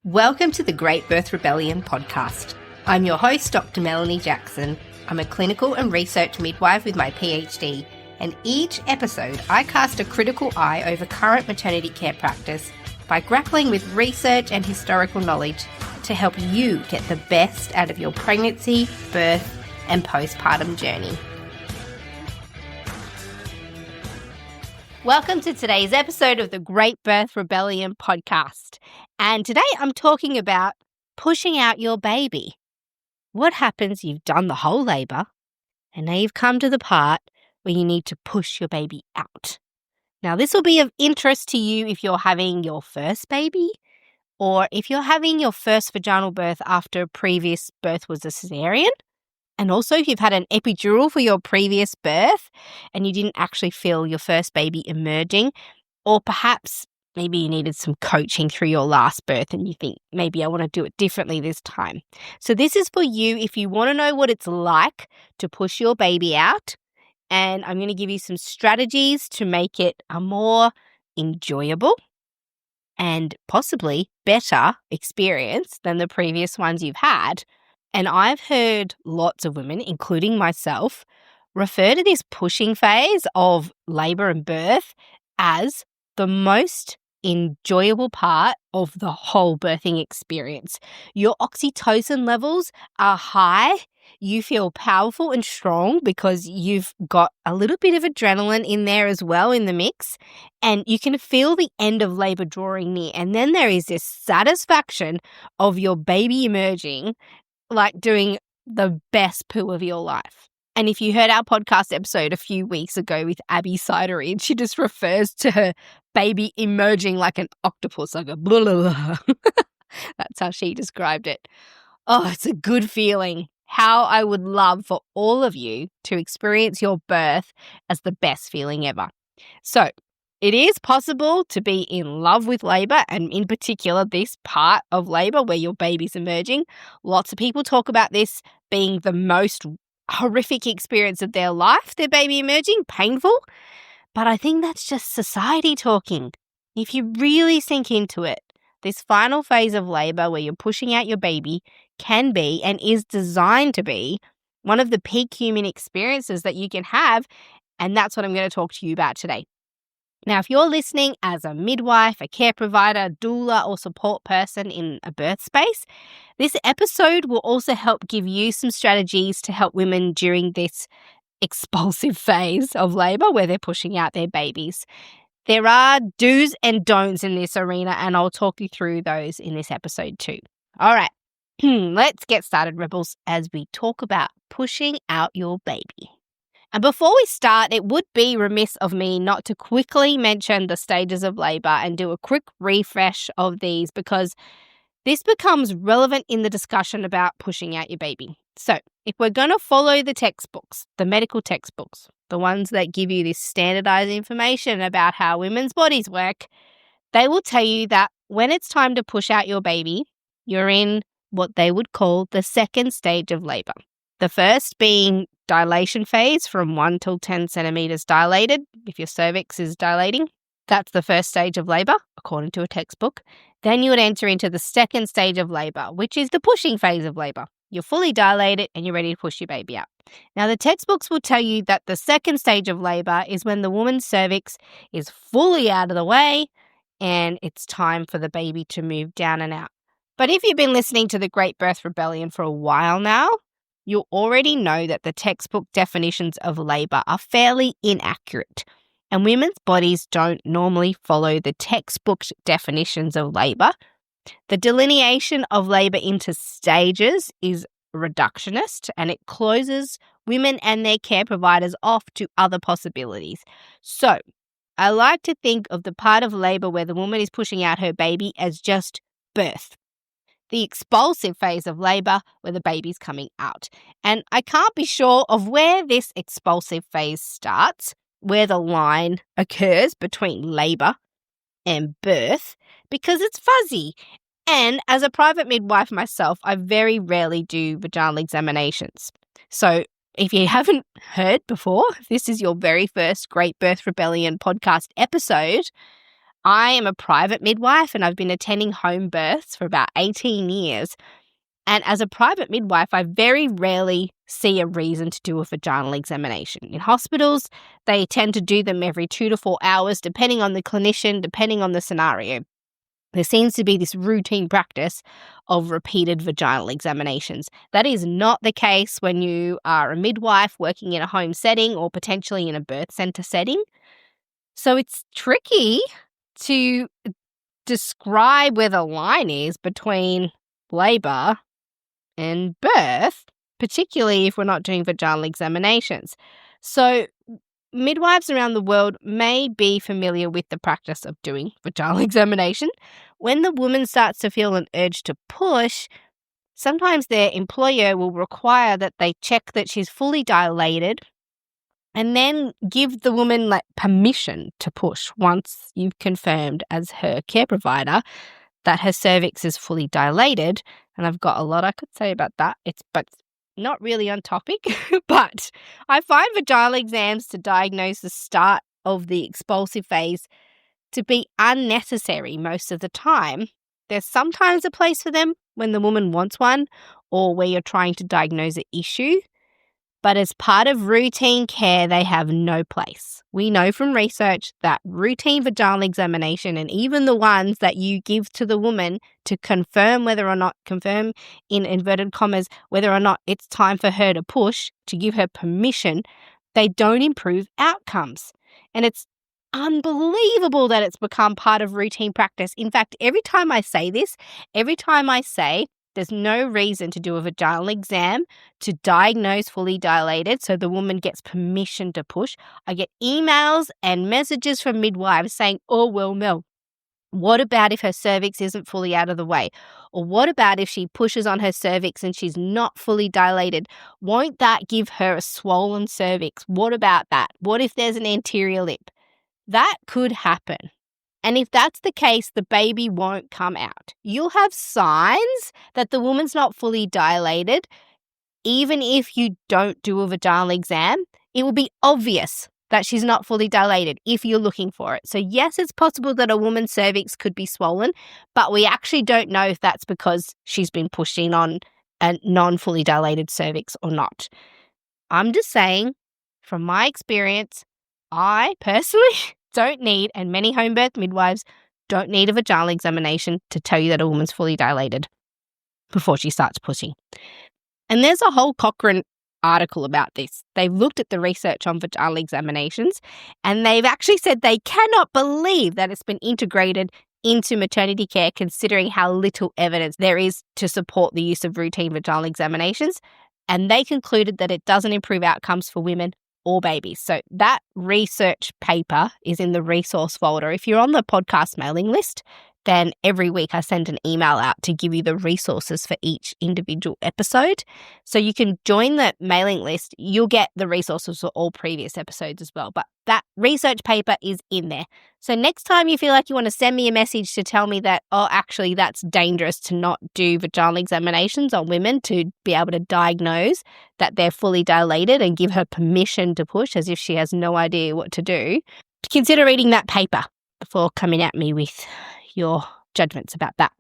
Welcome to the Great Birth Rebellion podcast. I'm your host, Dr. Melanie Jackson. I'm a clinical and research midwife with my PhD, and each episode I cast a critical eye over current maternity care practice by grappling with research and historical knowledge to help you get the best out of your pregnancy, birth, and postpartum journey. Welcome to today's episode of the Great Birth Rebellion podcast. And today I'm talking about pushing out your baby. What happens? You've done the whole labour and now you've come to the part where you need to push your baby out. Now, this will be of interest to you if you're having your first baby or if you're having your first vaginal birth after a previous birth was a cesarean. And also if you've had an epidural for your previous birth and you didn't actually feel your first baby emerging, or perhaps maybe you needed some coaching through your last birth and you think, maybe I want to do it differently this time. So this is for you if you want to know what it's like to push your baby out. And I'm going to give you some strategies to make it a more enjoyable and possibly better experience than the previous ones you've had. And I've heard lots of women, including myself, refer to this pushing phase of labour and birth as the most enjoyable part of the whole birthing experience. Your oxytocin levels are high. You feel powerful and strong because you've got a little bit of adrenaline in there as well in the mix. And you can feel the end of labour drawing near. And then there is this satisfaction of your baby emerging, like doing the best poo of your life. And if you heard our podcast episode a few weeks ago with Abby Sidery, she just refers to her baby emerging like an octopus, like a blah, blah, blah. That's how she described it. Oh, it's a good feeling. How I would love for all of you to experience your birth as the best feeling ever. So, it is possible to be in love with labour, and in particular this part of labour where your baby's emerging. Lots of people talk about this being the most horrific experience of their life, their baby emerging, painful. But I think that's just society talking. If you really sink into it, this final phase of labour where you're pushing out your baby can be and is designed to be one of the peak human experiences that you can have, and that's what I'm going to talk to you about today. Now, if you're listening as a midwife, a care provider, doula, or support person in a birth space, this episode will also help give you some strategies to help women during this expulsive phase of labour where they're pushing out their babies. There are do's and don'ts in this arena, and I'll talk you through those in this episode too. All right, let's get started, Rebels, as we talk about pushing out your baby. And before we start, it would be remiss of me not to quickly mention the stages of labour and do a quick refresh of these because this becomes relevant in the discussion about pushing out your baby. So if we're going to follow the textbooks, the medical textbooks, the ones that give you this standardised information about how women's bodies work, they will tell you that when it's time to push out your baby, you're in what they would call the second stage of labour. The first being dilation phase from 1 till 10 centimetres dilated, if your cervix is dilating. That's the first stage of labour, according to a textbook. Then you would enter into the second stage of labour, which is the pushing phase of labour. You're fully dilated and you're ready to push your baby out. Now, the textbooks will tell you that the second stage of labour is when the woman's cervix is fully out of the way and it's time for the baby to move down and out. But if you've been listening to the Great Birth Rebellion for a while now, you'll already know that the textbook definitions of labour are fairly inaccurate, and women's bodies don't normally follow the textbook definitions of labour. The delineation of labour into stages is reductionist, and it closes women and their care providers off to other possibilities. So, I like to think of the part of labour where the woman is pushing out her baby as just birth. The expulsive phase of labour where the baby's coming out. And I can't be sure of where this expulsive phase starts, where the line occurs between labour and birth, because it's fuzzy. And as a private midwife myself, I very rarely do vaginal examinations. So if you haven't heard before, if this is your very first Great Birth Rebellion podcast episode, I am a private midwife and I've been attending home births for about 18 years. And as a private midwife, I very rarely see a reason to do a vaginal examination. In hospitals, they tend to do them every 2 to 4 hours, depending on the clinician, depending on the scenario. There seems to be this routine practice of repeated vaginal examinations. That is not the case when you are a midwife working in a home setting or potentially in a birth center setting. So it's tricky to describe where the line is between labor and birth, particularly if we're not doing vaginal examinations. So midwives around the world may be familiar with the practice of doing vaginal examination. When the woman starts to feel an urge to push, sometimes their employer will require that they check that she's fully dilated and then give the woman permission to push once you've confirmed as her care provider that her cervix is fully dilated. And I've got a lot I could say about that. But not really on topic, but I find vaginal exams to diagnose the start of the expulsive phase to be unnecessary most of the time. There's sometimes a place for them when the woman wants one or where you're trying to diagnose an issue, but as part of routine care, they have no place. We know from research that routine vaginal examination and even the ones that you give to the woman to confirm confirm in inverted commas, whether or not it's time for her to push, to give her permission, they don't improve outcomes. And it's unbelievable that it's become part of routine practice. In fact, every time I say there's no reason to do a vaginal exam to diagnose fully dilated so the woman gets permission to push, I get emails and messages from midwives saying, oh, well, Mel, what about if her cervix isn't fully out of the way? Or what about if she pushes on her cervix and she's not fully dilated? Won't that give her a swollen cervix? What about that? What if there's an anterior lip? That could happen. And if that's the case, the baby won't come out. You'll have signs that the woman's not fully dilated. Even if you don't do a vaginal exam, it will be obvious that she's not fully dilated if you're looking for it. So yes, it's possible that a woman's cervix could be swollen, but we actually don't know if that's because she's been pushing on a non-fully dilated cervix or not. I'm just saying, from my experience, I personally don't need, and many home birth midwives don't need a vaginal examination to tell you that a woman's fully dilated before she starts pushing. And there's a whole Cochrane article about this. They've looked at the research on vaginal examinations and they've actually said they cannot believe that it's been integrated into maternity care considering how little evidence there is to support the use of routine vaginal examinations. And they concluded that it doesn't improve outcomes for women or babies. So that research paper is in the resource folder. If you're on the podcast mailing list, then every week I send an email out to give you the resources for each individual episode. So you can join the mailing list. You'll get the resources for all previous episodes as well. But that research paper is in there. So next time you feel like you want to send me a message to tell me that, oh, actually that's dangerous to not do vaginal examinations on women to be able to diagnose that they're fully dilated and give her permission to push as if she has no idea what to do, consider reading that paper before coming at me with your judgments about that.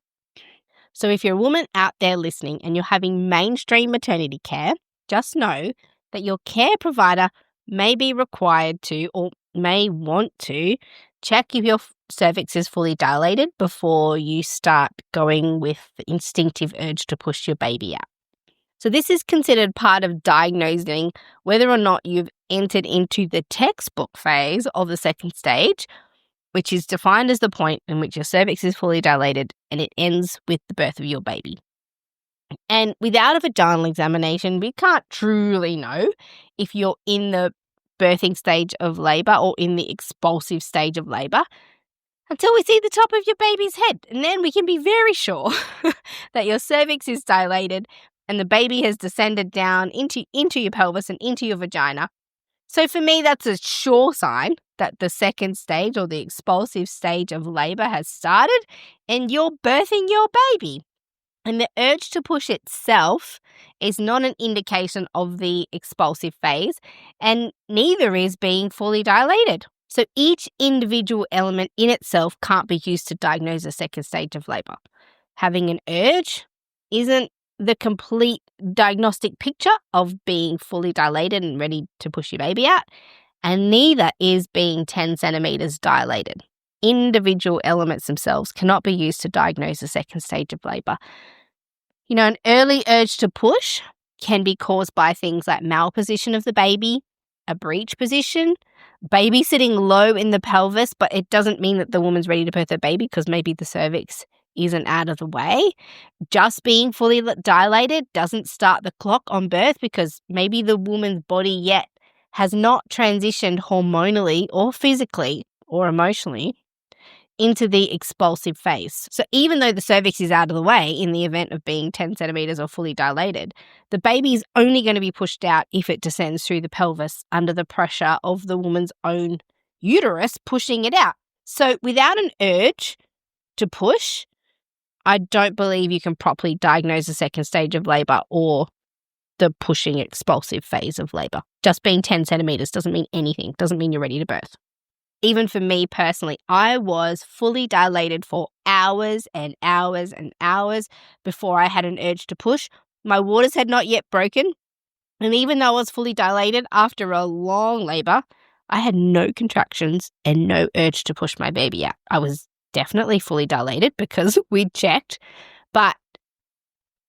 So if you're a woman out there listening and you're having mainstream maternity care, just know that your care provider may be required to or may want to check if your cervix is fully dilated before you start going with the instinctive urge to push your baby out. So this is considered part of diagnosing whether or not you've entered into the textbook phase of the second stage, which is defined as the point in which your cervix is fully dilated and it ends with the birth of your baby. And without a vaginal examination, we can't truly know if you're in the birthing stage of labour or in the expulsive stage of labour until we see the top of your baby's head. And then we can be very sure that your cervix is dilated and the baby has descended down into your pelvis and into your vagina. So for me, that's a sure sign that the second stage or the expulsive stage of labour has started and you're birthing your baby. And the urge to push itself is not an indication of the expulsive phase, and neither is being fully dilated. So each individual element in itself can't be used to diagnose a second stage of labour. Having an urge isn't the complete diagnostic picture of being fully dilated and ready to push your baby out, and neither is being 10 centimetres dilated. Individual elements themselves cannot be used to diagnose a second stage of labour. An early urge to push can be caused by things like malposition of the baby, a breech position, baby sitting low in the pelvis, but it doesn't mean that the woman's ready to birth her baby because maybe the cervix isn't out of the way. Just being fully dilated doesn't start the clock on birth because maybe the woman's body yet has not transitioned hormonally or physically or emotionally into the expulsive phase. So even though the cervix is out of the way in the event of being 10 centimetres or fully dilated, the baby is only going to be pushed out if it descends through the pelvis under the pressure of the woman's own uterus pushing it out. So without an urge to push, I don't believe you can properly diagnose the second stage of labour or the pushing expulsive phase of labour. Just being 10 centimetres doesn't mean anything, doesn't mean you're ready to birth. Even for me personally, I was fully dilated for hours and hours and hours before I had an urge to push. My waters had not yet broken. And even though I was fully dilated after a long labour, I had no contractions and no urge to push my baby out. I was definitely fully dilated because we'd checked. But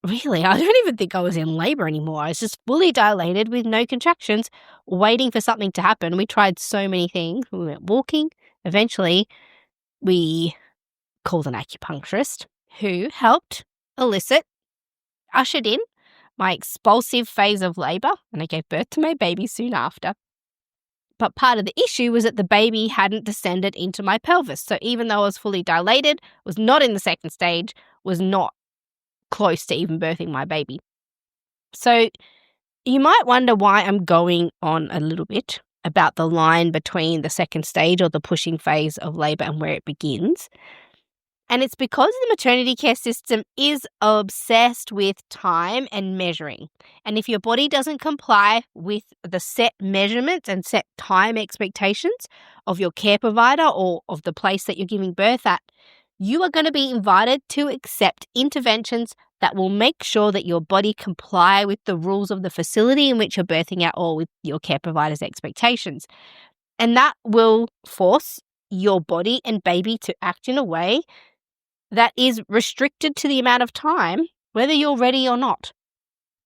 really, I don't even think I was in labour anymore. I was just fully dilated with no contractions, waiting for something to happen. We tried so many things. We went walking. Eventually, we called an acupuncturist who helped ushered in my expulsive phase of labour, and I gave birth to my baby soon after. But part of the issue was that the baby hadn't descended into my pelvis. So even though I was fully dilated, was not in the second stage, was not close to even birthing my baby. So you might wonder why I'm going on a little bit about the line between the second stage or the pushing phase of labour and where it begins. And it's because the maternity care system is obsessed with time and measuring. And if your body doesn't comply with the set measurements and set time expectations of your care provider or of the place that you're giving birth at, you are going to be invited to accept interventions that will make sure that your body comply with the rules of the facility in which you're birthing at or with your care provider's expectations. And that will force your body and baby to act in a way that is restricted to the amount of time, whether you're ready or not.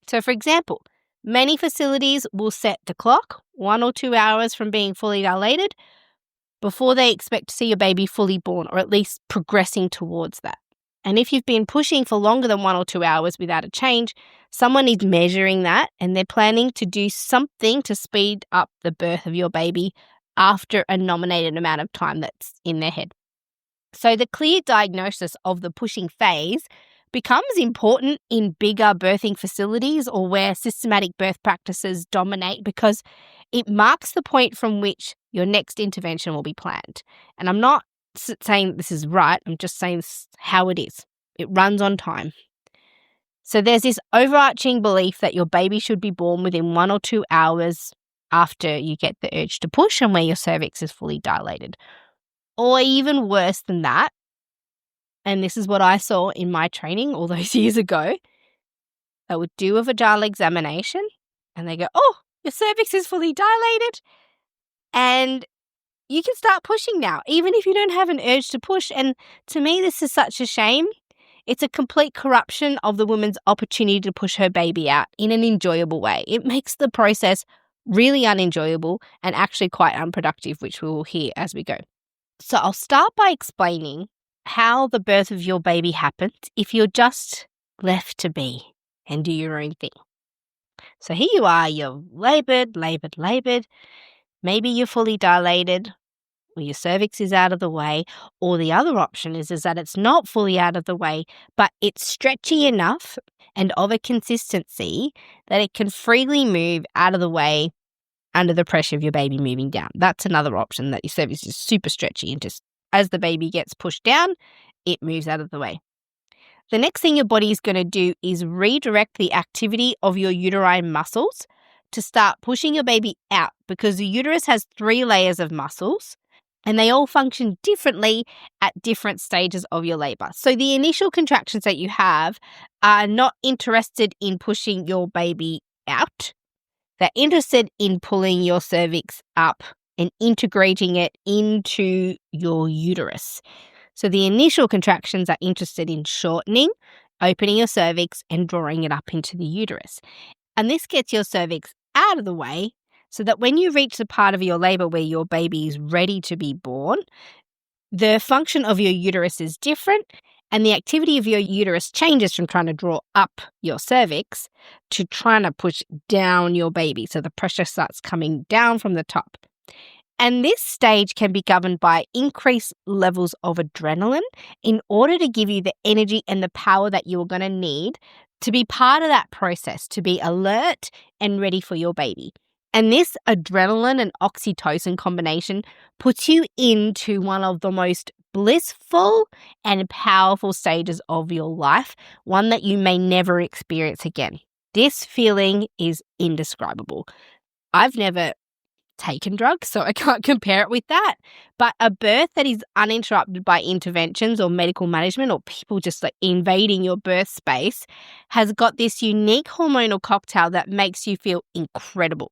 So, for example, many facilities will set the clock 1 or 2 hours from being fully dilated before they expect to see your baby fully born, or at least progressing towards that. And if you've been pushing for longer than 1 or 2 hours without a change, someone is measuring that and they're planning to do something to speed up the birth of your baby after a nominated amount of time that's in their head. So the clear diagnosis of the pushing phase becomes important in bigger birthing facilities or where systematic birth practices dominate because it marks the point from which your next intervention will be planned. And I'm not saying this is right, I'm just saying this is how it is. It runs on time. So there's this overarching belief that your baby should be born within 1 or 2 hours after you get the urge to push and where your cervix is fully dilated. Or even worse than that, and this is what I saw in my training all those years ago, they would do a vaginal examination and they go, oh, your cervix is fully dilated and you can start pushing now, even if you don't have an urge to push. And to me, this is such a shame. It's a complete corruption of the woman's opportunity to push her baby out in an enjoyable way. It makes the process really unenjoyable and actually quite unproductive, which we will hear as we go. So I'll start by explaining how the birth of your baby happens if you're just left to be and do your own thing. So here you are, you're laboured. Maybe you're fully dilated or your cervix is out of the way, or the other option is that it's not fully out of the way, but it's stretchy enough and of a consistency that it can freely move out of the way under the pressure of your baby moving down. That's another option, that your cervix is super stretchy and just as the baby gets pushed down, it moves out of the way. The next thing your body is going to do is redirect the activity of your uterine muscles to start pushing your baby out because the uterus has 3 layers of muscles And they all function differently at different stages of your labor. So the initial contractions that you have are not interested in pushing your baby out. They're interested in pulling your cervix up and integrating it into your uterus. So the initial contractions are interested in shortening, opening your cervix, and drawing it up into the uterus. And this gets your cervix out of the way so that when you reach the part of your labor where your baby is ready to be born, the function of your uterus is different and the activity of your uterus changes from trying to draw up your cervix to trying to push down your baby. So the pressure starts coming down from the top. And this stage can be governed by increased levels of adrenaline in order to give you the energy and the power that you're going to need to be part of that process, to be alert and ready for your baby. And this adrenaline and oxytocin combination puts you into one of the most blissful and powerful stages of your life, one that you may never experience again. This feeling is indescribable. I've never taken drugs, so I can't compare it with that. But a birth that is uninterrupted by interventions or medical management or people just like invading your birth space has got this unique hormonal cocktail that makes you feel incredible.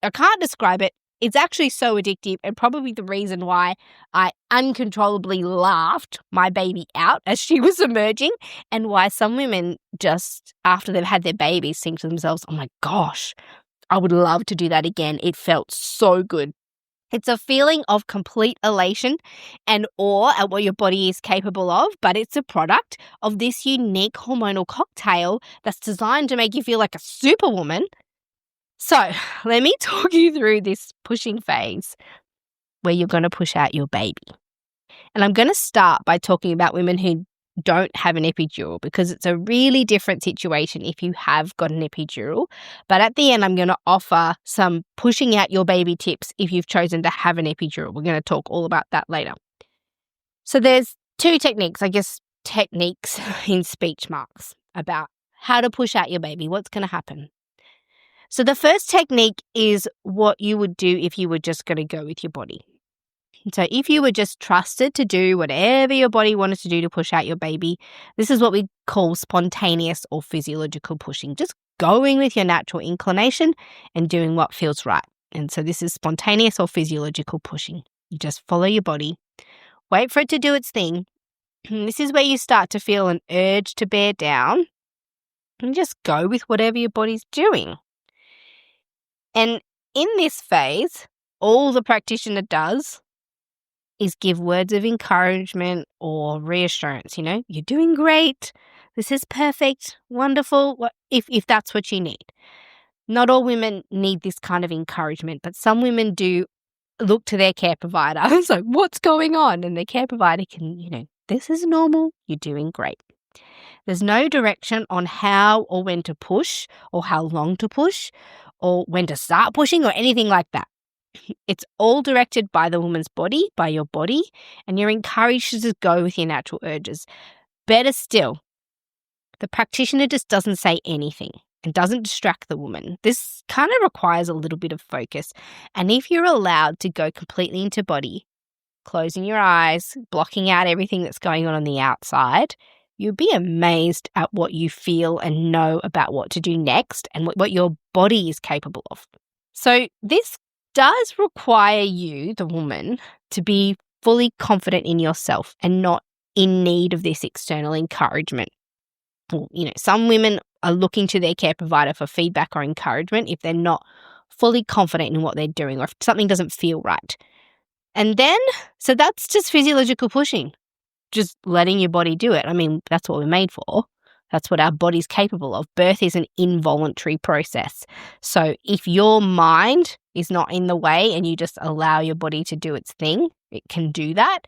I can't describe it. It's actually so addictive and probably the reason why I uncontrollably laughed my baby out as she was emerging, and why some women just after they've had their babies think to themselves, oh my gosh, I would love to do that again. It felt so good. It's a feeling of complete elation and awe at what your body is capable of, but it's a product of this unique hormonal cocktail that's designed to make you feel like a superwoman. So let me talk you through this pushing phase where you're going to push out your baby. And I'm going to start by talking about women who don't have an epidural, because it's a really different situation if you have got an epidural. But at the end, I'm going to offer some pushing out your baby tips if you've chosen to have an epidural. We're going to talk all about that later. So there's two techniques in speech marks, about how to push out your baby, what's going to happen. So the first technique is what you would do if you were just going to go with your body. So if you were just trusted to do whatever your body wanted to do to push out your baby, this is what we call spontaneous or physiological pushing, just going with your natural inclination and doing what feels right. And so this is spontaneous or physiological pushing. You just follow your body, wait for it to do its thing. This is where you start to feel an urge to bear down and just go with whatever your body's doing. And in this phase, all the practitioner does is give words of encouragement or reassurance. You're doing great. This is perfect, wonderful, if that's what you need. Not all women need this kind of encouragement, but some women do look to their care provider. It's like, what's going on? And the care provider can, this is normal. You're doing great. There's no direction on how or when to push or how long to push or when to start pushing or anything like that. It's all directed by the woman's body, by your body, and you're encouraged to just go with your natural urges. Better still, the practitioner just doesn't say anything and doesn't distract the woman. This kind of requires a little bit of focus. And if you're allowed to go completely into body, closing your eyes, blocking out everything that's going on the outside, you'll be amazed at what you feel and know about what to do next and what your body is capable of. So this does require you, the woman, to be fully confident in yourself and not in need of this external encouragement. Some women are looking to their care provider for feedback or encouragement if they're not fully confident in what they're doing or if something doesn't feel right. And then, so that's just physiological pushing, just letting your body do it. That's what we're made for. That's what our body's capable of. Birth is an involuntary process. So if your mind is not in the way and you just allow your body to do its thing, it can do that.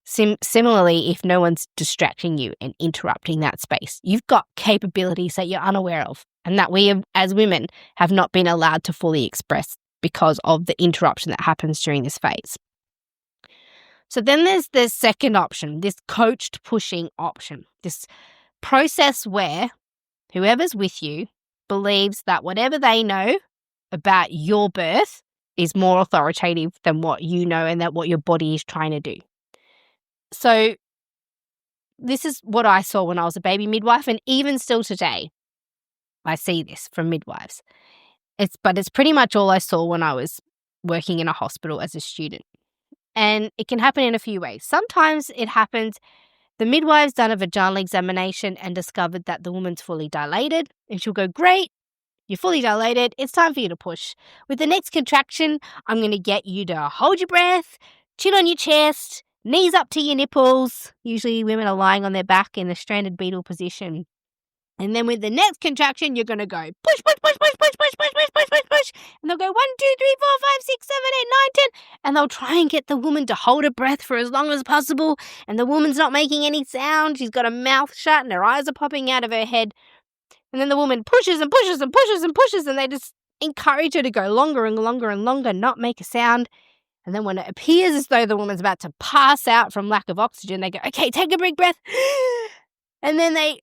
Similarly, if no one's distracting you and interrupting that space, you've got capabilities that you're unaware of and that we as women have not been allowed to fully express because of the interruption that happens during this phase. So then there's the second option, this coached pushing option, this process where whoever's with you believes that whatever they know about your birth is more authoritative than what you know and that what your body is trying to do. So this is what I saw when I was a baby midwife, and even still today, I see this from midwives. But it's pretty much all I saw when I was working in a hospital as a student. And it can happen in a few ways. Sometimes it happens, the midwife's done a vaginal examination and discovered that the woman's fully dilated, and she'll go, great, you're fully dilated, it's time for you to push. With the next contraction, I'm going to get you to hold your breath, chin on your chest, knees up to your nipples. Usually women are lying on their back in the stranded beetle position. And then with the next contraction, you're going to go push, push, push, push, push, push, push, push, push, push, push. And they'll go 1, 2, 3, 4, 5, 6, 7, 8, 9, 10. And they'll try and get the woman to hold her breath for as long as possible. And the woman's not making any sound. She's got her mouth shut and her eyes are popping out of her head. And then the woman pushes and pushes and pushes and pushes. And they just encourage her to go longer and longer and longer, not make a sound. And then when it appears as though the woman's about to pass out from lack of oxygen, they go, okay, take a big breath. And then they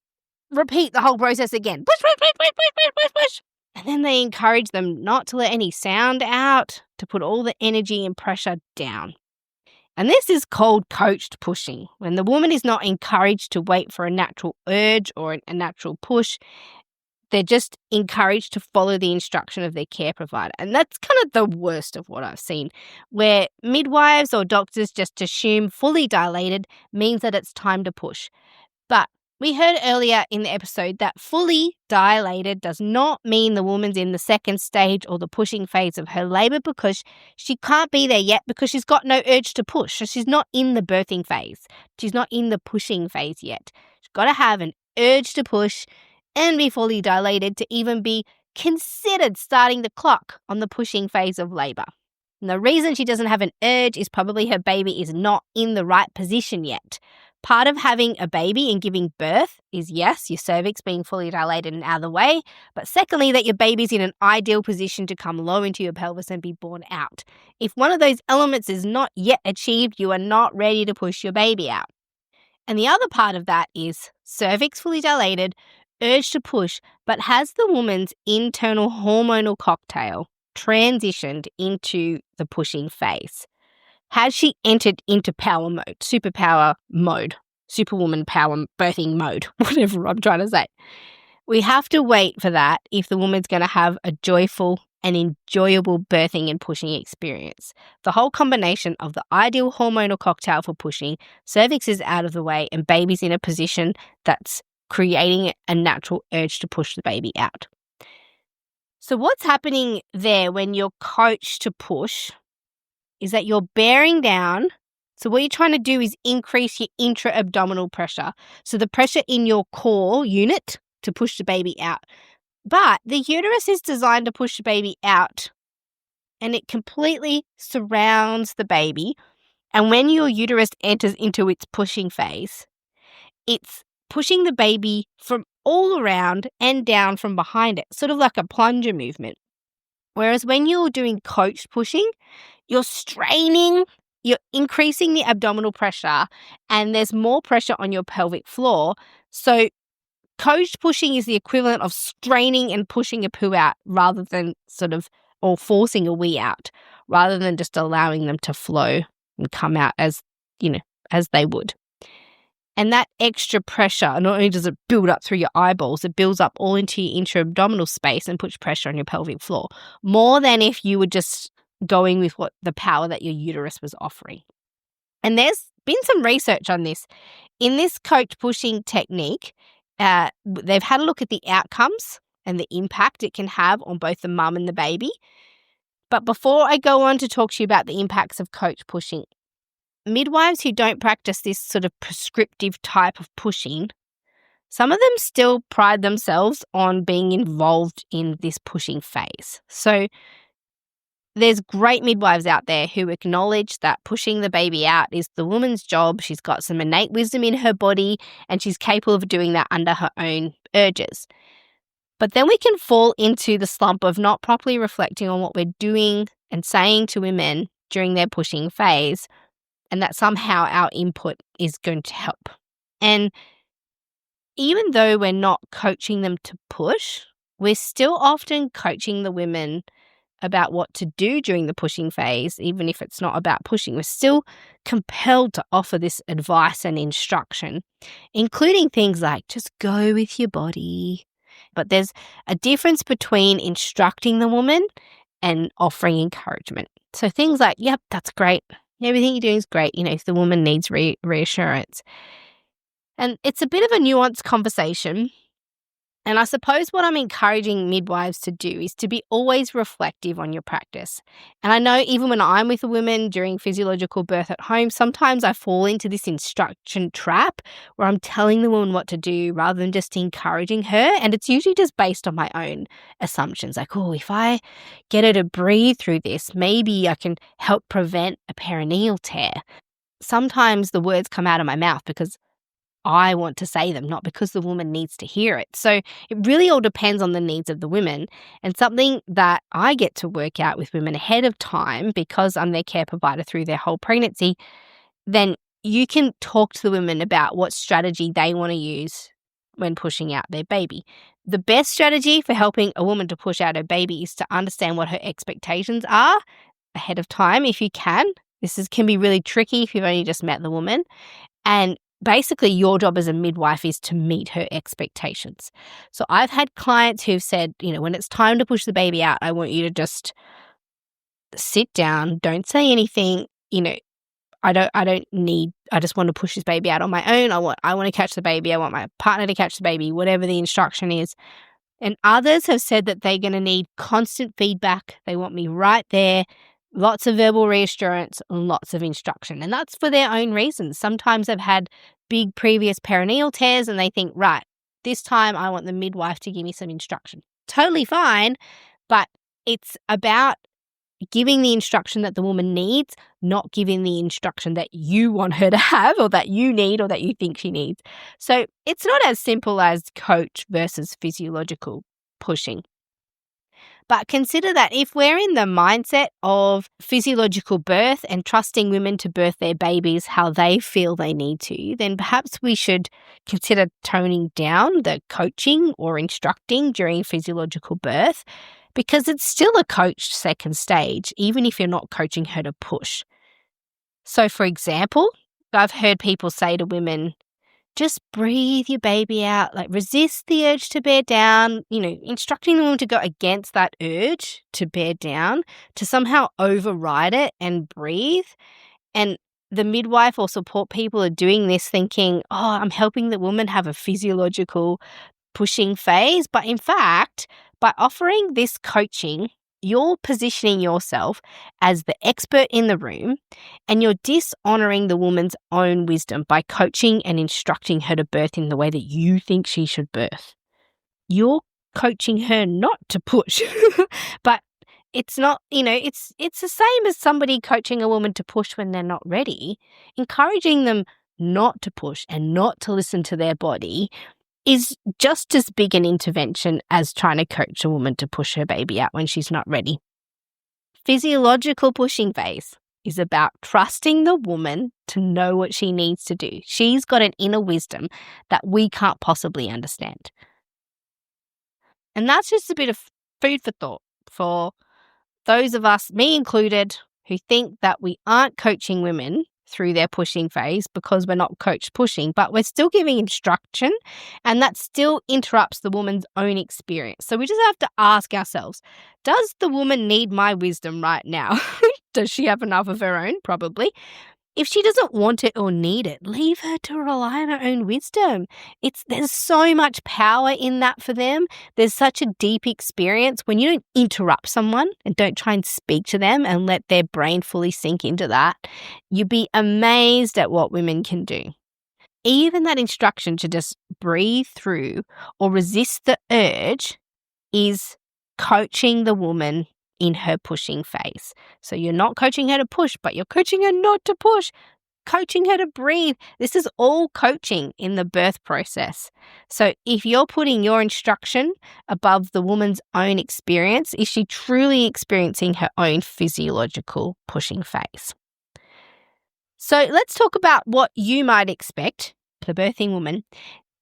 repeat the whole process again. Push, push, push, push, push, push, push, push. And then they encourage them not to let any sound out, to put all the energy and pressure down. And this is called coached pushing, when the woman is not encouraged to wait for a natural urge or a natural push. They're just encouraged to follow the instruction of their care provider. And that's kind of the worst of what I've seen, where midwives or doctors just assume fully dilated means that it's time to push. But we heard earlier in the episode that fully dilated does not mean the woman's in the second stage or the pushing phase of her labour, because she can't be there yet because she's got no urge to push. So she's not in the birthing phase. She's not in the pushing phase yet. She's got to have an urge to push and be fully dilated to even be considered starting the clock on the pushing phase of labour. And the reason she doesn't have an urge is probably her baby is not in the right position yet. Part of having a baby and giving birth is, yes, your cervix being fully dilated and out of the way, but secondly, that your baby's in an ideal position to come low into your pelvis and be born out. If one of those elements is not yet achieved, you are not ready to push your baby out. And the other part of that is cervix fully dilated, urge to push, but has the woman's internal hormonal cocktail transitioned into the pushing phase? Has she entered into power mode, superpower mode, superwoman power birthing mode, whatever I'm trying to say? We have to wait for that if the woman's going to have a joyful and enjoyable birthing and pushing experience. The whole combination of the ideal hormonal cocktail for pushing, cervix is out of the way, and baby's in a position that's creating a natural urge to push the baby out. So what's happening there when you're coached to push is that you're bearing down. So what you're trying to do is increase your intra-abdominal pressure. So the pressure in your core unit to push the baby out. But the uterus is designed to push the baby out, and it completely surrounds the baby. And when your uterus enters into its pushing phase, it's pushing the baby from all around and down from behind it, sort of like a plunger movement. Whereas when you're doing coached pushing, you're straining, you're increasing the abdominal pressure, and there's more pressure on your pelvic floor. So coached pushing is the equivalent of straining and pushing a poo out rather than or forcing a wee out, rather than just allowing them to flow and come out as they would. And that extra pressure, not only does it build up through your eyeballs, it builds up all into your intra-abdominal space and puts pressure on your pelvic floor, more than if you were just going with what the power that your uterus was offering. And there's been some research on this. In this coached pushing technique, they've had a look at the outcomes and the impact it can have on both the mum and the baby. But before I go on to talk to you about the impacts of coached pushing, midwives who don't practice this sort of prescriptive type of pushing, some of them still pride themselves on being involved in this pushing phase. So there's great midwives out there who acknowledge that pushing the baby out is the woman's job. She's got some innate wisdom in her body, and she's capable of doing that under her own urges. But then we can fall into the slump of not properly reflecting on what we're doing and saying to women during their pushing phase, and that somehow our input is going to help. And even though we're not coaching them to push, we're still often coaching the women about what to do during the pushing phase, even if it's not about pushing, we're still compelled to offer this advice and instruction, including things like just go with your body. But there's a difference between instructing the woman and offering encouragement. So things like, yep, that's great. Everything you're doing is great, if the woman needs reassurance. And it's a bit of a nuanced conversation. And I suppose what I'm encouraging midwives to do is to be always reflective on your practice. And I know even when I'm with a woman during physiological birth at home, sometimes I fall into this instruction trap where I'm telling the woman what to do rather than just encouraging her. And it's usually just based on my own assumptions. Like, oh, if I get her to breathe through this, maybe I can help prevent a perineal tear. Sometimes the words come out of my mouth because I want to say them, not because the woman needs to hear it. So it really all depends on the needs of the women, and something that I get to work out with women ahead of time because I'm their care provider through their whole pregnancy. Then you can talk to the women about what strategy they want to use when pushing out their baby. The best strategy for helping a woman to push out her baby is to understand what her expectations are ahead of time if you can. This can be really tricky if you've only just met the woman. And basically, your job as a midwife is to meet her expectations. So I've had clients who've said, when it's time to push the baby out, I want you to just sit down, don't say anything. I just want to push this baby out on my own. I want to catch the baby. I want my partner to catch the baby, whatever the instruction is. And others have said that they're going to need constant feedback. They want me right there. Lots of verbal reassurance and lots of instruction. And that's for their own reasons. Sometimes they've had big previous perineal tears and they think, right, this time I want the midwife to give me some instruction. Totally fine, but it's about giving the instruction that the woman needs, not giving the instruction that you want her to have or that you need or that you think she needs. So it's not as simple as coach versus physiological pushing. But consider that if we're in the mindset of physiological birth and trusting women to birth their babies how they feel they need to, then perhaps we should consider toning down the coaching or instructing during physiological birth, because it's still a coached second stage, even if you're not coaching her to push. So, for example, I've heard people say to women, just breathe your baby out, resist the urge to bear down, instructing the woman to go against that urge to bear down, to somehow override it and breathe. And the midwife or support people are doing this thinking, oh, I'm helping the woman have a physiological pushing phase. But in fact, by offering this coaching, you're positioning yourself as the expert in the room, and you're dishonoring the woman's own wisdom by coaching and instructing her to birth in the way that you think she should birth. You're coaching her not to push, but it's not, it's the same as somebody coaching a woman to push when they're not ready. Encouraging them not to push and not to listen to their body is just as big an intervention as trying to coach a woman to push her baby out when she's not ready. Physiological pushing phase is about trusting the woman to know what she needs to do. She's got an inner wisdom that we can't possibly understand. And that's just a bit of food for thought for those of us, me included, who think that we aren't coaching women through their pushing phase because we're not coach pushing, but we're still giving instruction, and that still interrupts the woman's own experience. So we just have to ask ourselves, does the woman need my wisdom right now? Does she have enough of her own? Probably. If she doesn't want it or need it, leave her to rely on her own wisdom. There's so much power in that for them. There's such a deep experience when you don't interrupt someone and don't try and speak to them and let their brain fully sink into that. You'd be amazed at what women can do. Even that instruction to just breathe through or resist the urge is coaching the woman in her pushing phase. So you're not coaching her to push, but you're coaching her not to push, coaching her to breathe. This is all coaching in the birth process. So if you're putting your instruction above the woman's own experience, is she truly experiencing her own physiological pushing phase? So let's talk about what you might expect, the birthing woman,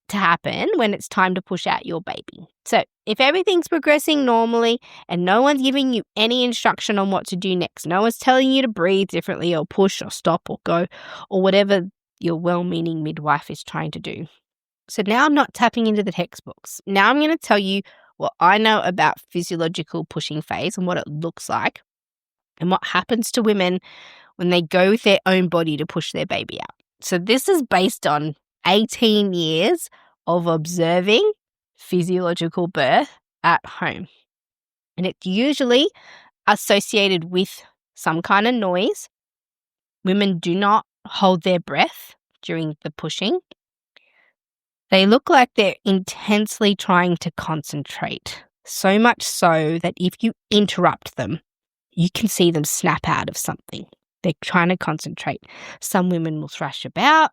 to happen when it's time to push out your baby. So if everything's progressing normally and no one's giving you any instruction on what to do next, no one's telling you to breathe differently or push or stop or go or whatever your well-meaning midwife is trying to do. So now I'm not tapping into the textbooks. Now I'm going to tell you what I know about physiological pushing phase and what it looks like and what happens to women when they go with their own body to push their baby out. So this is based on 18 years of observing physiological birth at home. And it's usually associated with some kind of noise. Women do not hold their breath during the pushing. They look like they're intensely trying to concentrate, so much so that if you interrupt them, you can see them snap out of something. They're trying to concentrate. Some women will thrash about.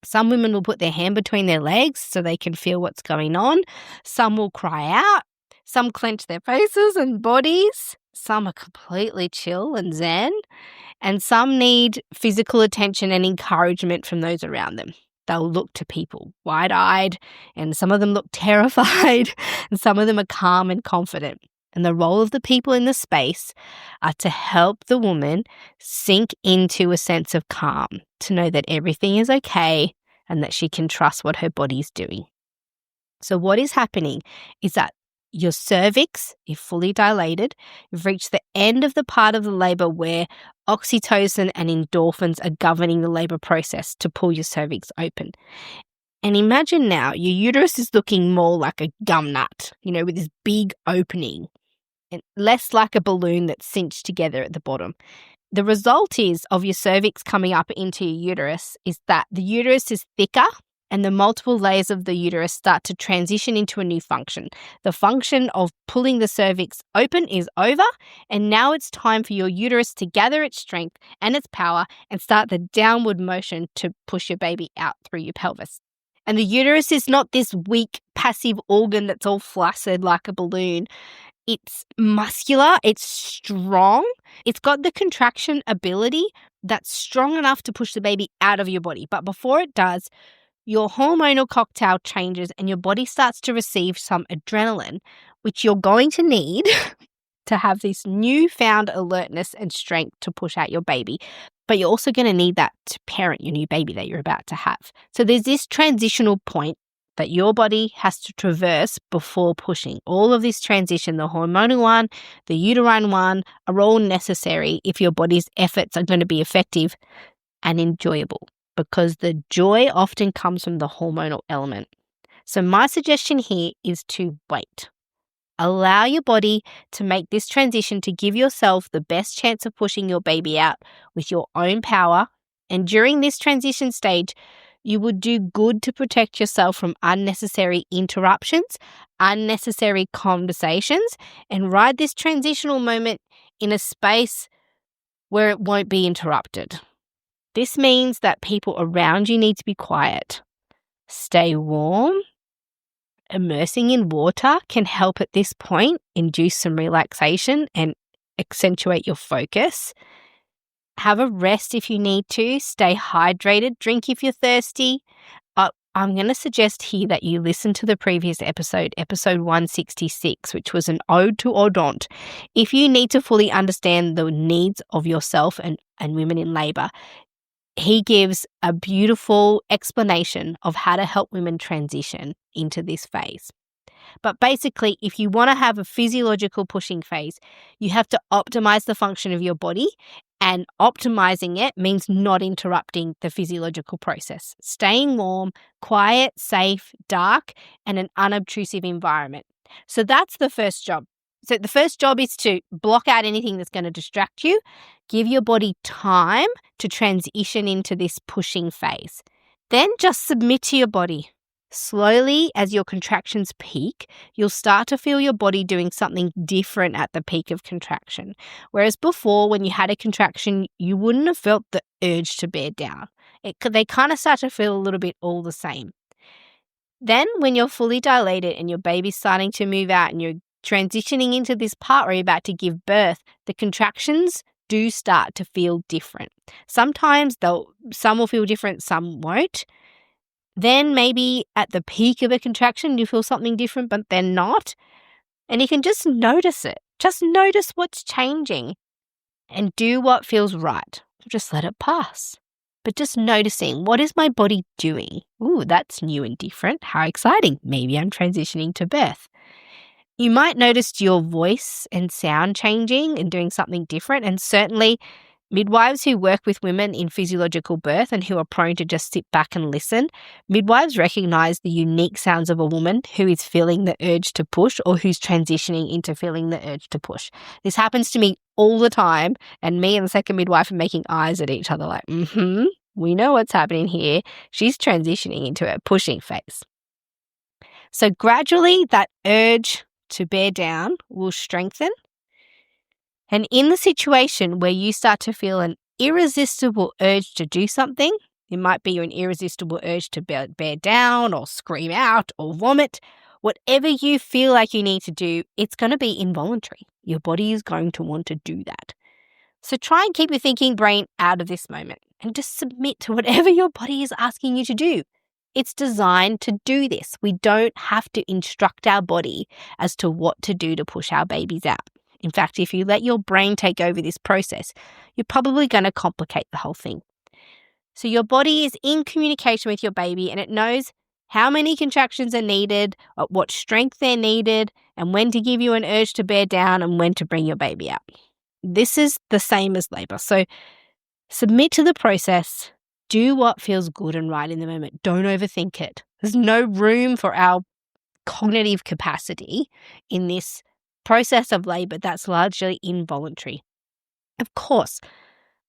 Some women will put their hand between their legs so they can feel what's going on. Some will cry out. Some clench their faces and bodies. Some are completely chill and zen. And some need physical attention and encouragement from those around them. They'll look to people wide-eyed, and some of them look terrified, and some of them are calm and confident. And the role of the people in the space are to help the woman sink into a sense of calm, to know that everything is okay and that she can trust what her body's doing. So what is happening is that your cervix is fully dilated. You've reached the end of the part of the labor where oxytocin and endorphins are governing the labor process to pull your cervix open. And imagine now your uterus is looking more like a gum nut, with this big opening, and less like a balloon that's cinched together at the bottom. The result of your cervix coming up into your uterus is that the uterus is thicker and the multiple layers of the uterus start to transition into a new function. The function of pulling the cervix open is over, and now it's time for your uterus to gather its strength and its power and start the downward motion to push your baby out through your pelvis. And the uterus is not this weak, passive organ that's all flaccid like a balloon. It's muscular, it's strong, it's got the contraction ability that's strong enough to push the baby out of your body. But before it does, your hormonal cocktail changes and your body starts to receive some adrenaline, which you're going to need to have this newfound alertness and strength to push out your baby. But you're also going to need that to parent your new baby that you're about to have. So there's this transitional point that your body has to traverse before pushing. All of this transition, the hormonal one, the uterine one, are all necessary if your body's efforts are going to be effective and enjoyable, because the joy often comes from the hormonal element. So my suggestion here is to wait. Allow your body to make this transition to give yourself the best chance of pushing your baby out with your own power. And during this transition stage, you would do good to protect yourself from unnecessary interruptions, unnecessary conversations, and ride this transitional moment in a space where it won't be interrupted. This means that people around you need to be quiet. Stay warm. Immersing in water can help at this point induce some relaxation and accentuate your focus. Have a rest if you need to. Stay hydrated. Drink if you're thirsty. I'm going to suggest here that you listen to the previous episode 166, which was an ode to Odont. If you need to fully understand the needs of yourself and women in labour, he gives a beautiful explanation of how to help women transition into this phase. But basically, if you want to have a physiological pushing phase, you have to optimize the function of your body, and optimizing it means not interrupting the physiological process. Staying warm, quiet, safe, dark, and an unobtrusive environment. So that's the first job. So the first job is to block out anything that's going to distract you. Give your body time to transition into this pushing phase. Then just submit to your body. Slowly, as your contractions peak, you'll start to feel your body doing something different at the peak of contraction. Whereas before, when you had a contraction, you wouldn't have felt the urge to bear down. They kind of start to feel a little bit all the same. Then when you're fully dilated and your baby's starting to move out and you're transitioning into this part where you're about to give birth, the contractions do start to feel different. Sometimes some will feel different, some won't. Then maybe at the peak of a contraction, you feel something different, but then not. And you can just notice it. Just notice what's changing and do what feels right. Just let it pass. But just noticing, what is my body doing? Ooh, that's new and different. How exciting. Maybe I'm transitioning to birth. You might notice your voice and sound changing and doing something different. And certainly midwives who work with women in physiological birth and who are prone to just sit back and listen, midwives recognize the unique sounds of a woman who is feeling the urge to push or who's transitioning into feeling the urge to push. This happens to me all the time, and me and the second midwife are making eyes at each other like, we know what's happening here. She's transitioning into a pushing phase. So gradually that urge to bear down will strengthen. And in the situation where you start to feel an irresistible urge to do something, it might be an irresistible urge to bear down or scream out or vomit, whatever you feel like you need to do, it's going to be involuntary. Your body is going to want to do that. So try and keep your thinking brain out of this moment and just submit to whatever your body is asking you to do. It's designed to do this. We don't have to instruct our body as to what to do to push our babies out. In fact, if you let your brain take over this process, you're probably going to complicate the whole thing. So your body is in communication with your baby and it knows how many contractions are needed, at what strength they're needed, and when to give you an urge to bear down and when to bring your baby out. This is the same as labor. So submit to the process. Do what feels good and right in the moment. Don't overthink it. There's no room for our cognitive capacity in this process of labor that's largely involuntary. Of course,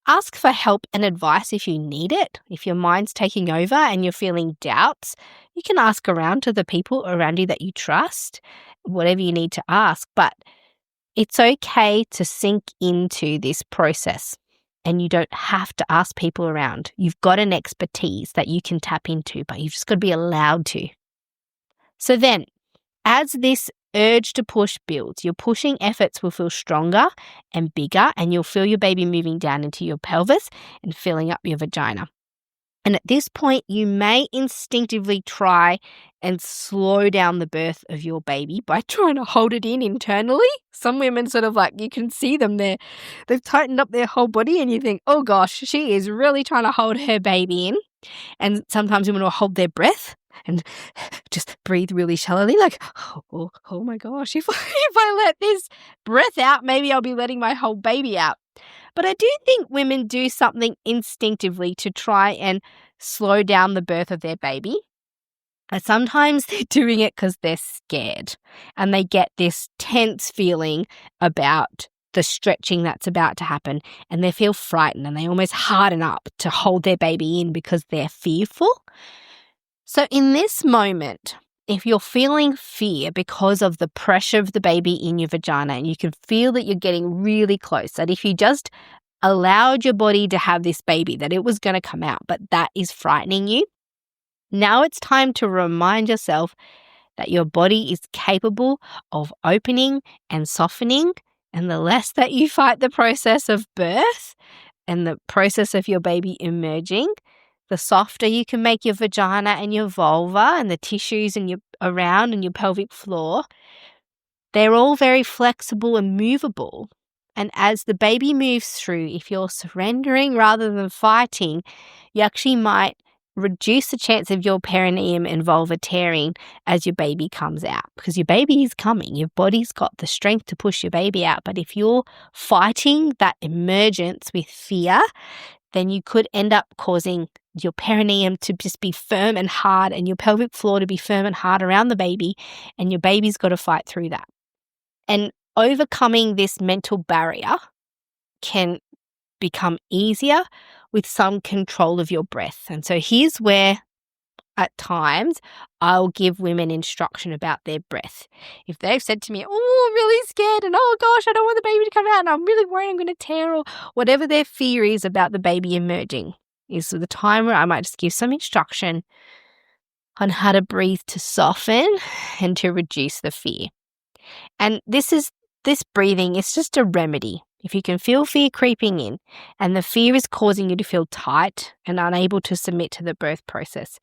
ask for help and advice if you need it. If your mind's taking over and you're feeling doubts, you can ask around to the people around you that you trust, whatever you need to ask. But it's okay to sink into this process. And you don't have to ask people around. You've got an expertise that you can tap into, but you've just got to be allowed to. So then, as this urge to push builds, your pushing efforts will feel stronger and bigger, and you'll feel your baby moving down into your pelvis and filling up your vagina. And at this point, you may instinctively try and slow down the birth of your baby by trying to hold it in internally. Some women sort of like, you can see them there. They've tightened up their whole body and you think, oh gosh, she is really trying to hold her baby in. And sometimes women will hold their breath and just breathe really shallowly, like, oh my gosh, if I let this breath out, maybe I'll be letting my whole baby out. But I do think women do something instinctively to try and slow down the birth of their baby. And sometimes they're doing it because they're scared and they get this tense feeling about the stretching that's about to happen and they feel frightened and they almost harden up to hold their baby in because they're fearful. So in this moment, if you're feeling fear because of the pressure of the baby in your vagina and you can feel that you're getting really close, that if you just allowed your body to have this baby, that it was going to come out, but that is frightening you, now it's time to remind yourself that your body is capable of opening and softening, and the less that you fight the process of birth and the process of your baby emerging, the softer you can make your vagina and your vulva and the tissues and your around and your pelvic floor. They're all very flexible and movable. And as the baby moves through, if you're surrendering rather than fighting, you actually might reduce the chance of your perineum and vulva tearing as your baby comes out, because your baby is coming. Your body's got the strength to push your baby out. But if you're fighting that emergence with fear, then you could end up causing your perineum to just be firm and hard and your pelvic floor to be firm and hard around the baby, and your baby's got to fight through that. And overcoming this mental barrier can become easier with some control of your breath. And so here's where at times I'll give women instruction about their breath. If they've said to me, oh, I'm really scared and oh gosh, I don't want the baby to come out and I'm really worried I'm going to tear, or whatever their fear is about the baby emerging, is the time where I might just give some instruction on how to breathe to soften and to reduce the fear. And this breathing is just a remedy. If you can feel fear creeping in and the fear is causing you to feel tight and unable to submit to the birth process,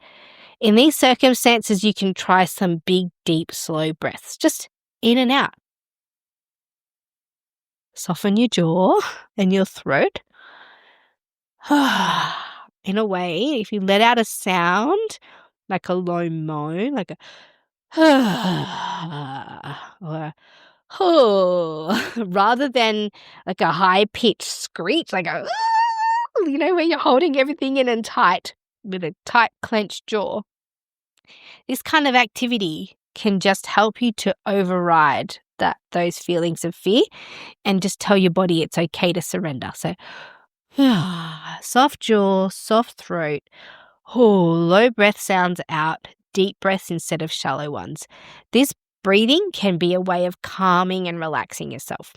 In these circumstances, you can try some big, deep, slow breaths, just in and out. Soften your jaw and your throat. In a way, if you let out a sound, like a low moan, like a or rather than like a high-pitched screech, like a where you're holding everything in and tight with a tight clenched jaw. This kind of activity can just help you to override those feelings of fear and just tell your body it's okay to surrender. So soft jaw, soft throat, low breath sounds out, deep breaths instead of shallow ones. This breathing can be a way of calming and relaxing yourself.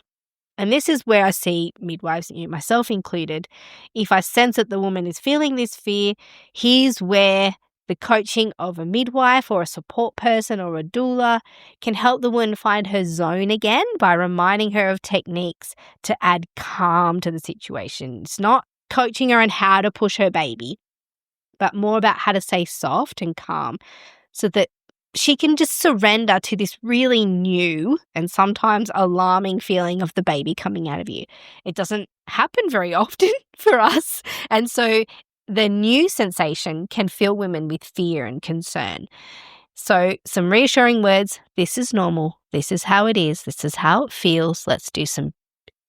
And this is where I see midwives, myself included, if I sense that the woman is feeling this fear, here's where the coaching of a midwife or a support person or a doula can help the woman find her zone again by reminding her of techniques to add calm to the situation. It's not coaching her on how to push her baby, but more about how to stay soft and calm so that she can just surrender to this really new and sometimes alarming feeling of the baby coming out of you. It doesn't happen very often for us. And so the new sensation can fill women with fear and concern. So some reassuring words, this is normal, this is how it is, this is how it feels. Let's do some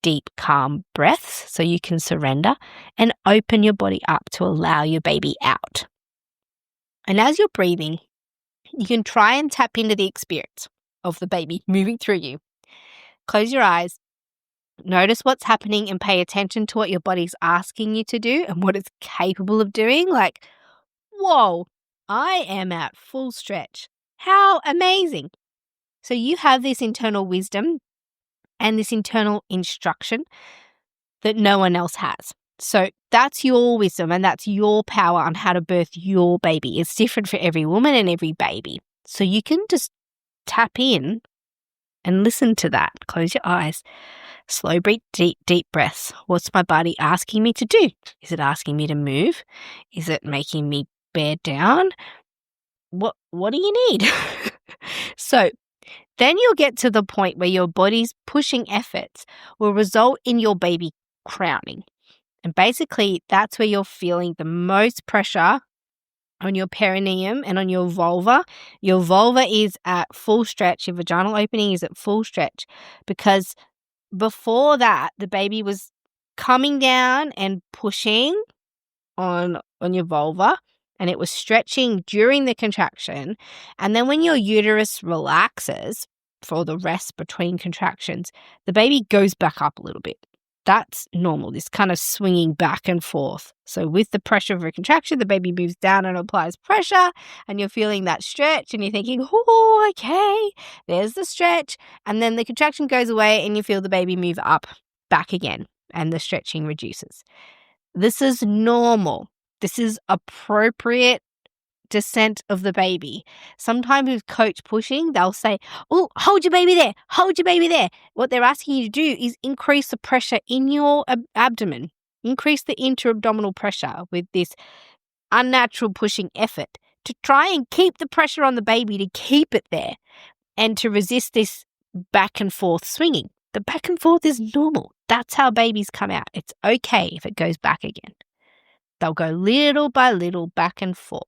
deep, calm breaths so you can surrender and open your body up to allow your baby out. And as you're breathing, you can try and tap into the experience of the baby moving through you. Close your eyes, notice what's happening and pay attention to what your body's asking you to do and what it's capable of doing. Like, whoa, I am at full stretch. How amazing. So you have this internal wisdom and this internal instruction that no one else has. So that's your wisdom and that's your power on how to birth your baby. It's different for every woman and every baby. So you can just tap in and listen to that. Close your eyes. Slow breathe, deep breaths. What's my body asking me to do? Is it asking me to move? Is it making me bear down? What do you need? So then you'll get to the point where your body's pushing efforts will result in your baby crowning. And basically, that's where you're feeling the most pressure on your perineum and on your vulva. Your vulva is at full stretch. Your vaginal opening is at full stretch because before that, the baby was coming down and pushing on your vulva, and it was stretching during the contraction. And then when your uterus relaxes for the rest between contractions, the baby goes back up a little bit. That's normal, this kind of swinging back and forth. So with the pressure of a contraction, the baby moves down and applies pressure, and you're feeling that stretch, and you're thinking, oh, okay, there's the stretch. And then the contraction goes away, and you feel the baby move up back again, and the stretching reduces. This is normal. This is appropriate descent of the baby. Sometimes with coach pushing, they'll say, oh, hold your baby there, hold your baby there. What they're asking you to do is increase the pressure in your abdomen, increase the intra-abdominal pressure with this unnatural pushing effort to try and keep the pressure on the baby, to keep it there and to resist this back and forth swinging. The back and forth is normal. That's how babies come out. It's okay if it goes back again. They'll go little by little back and forth.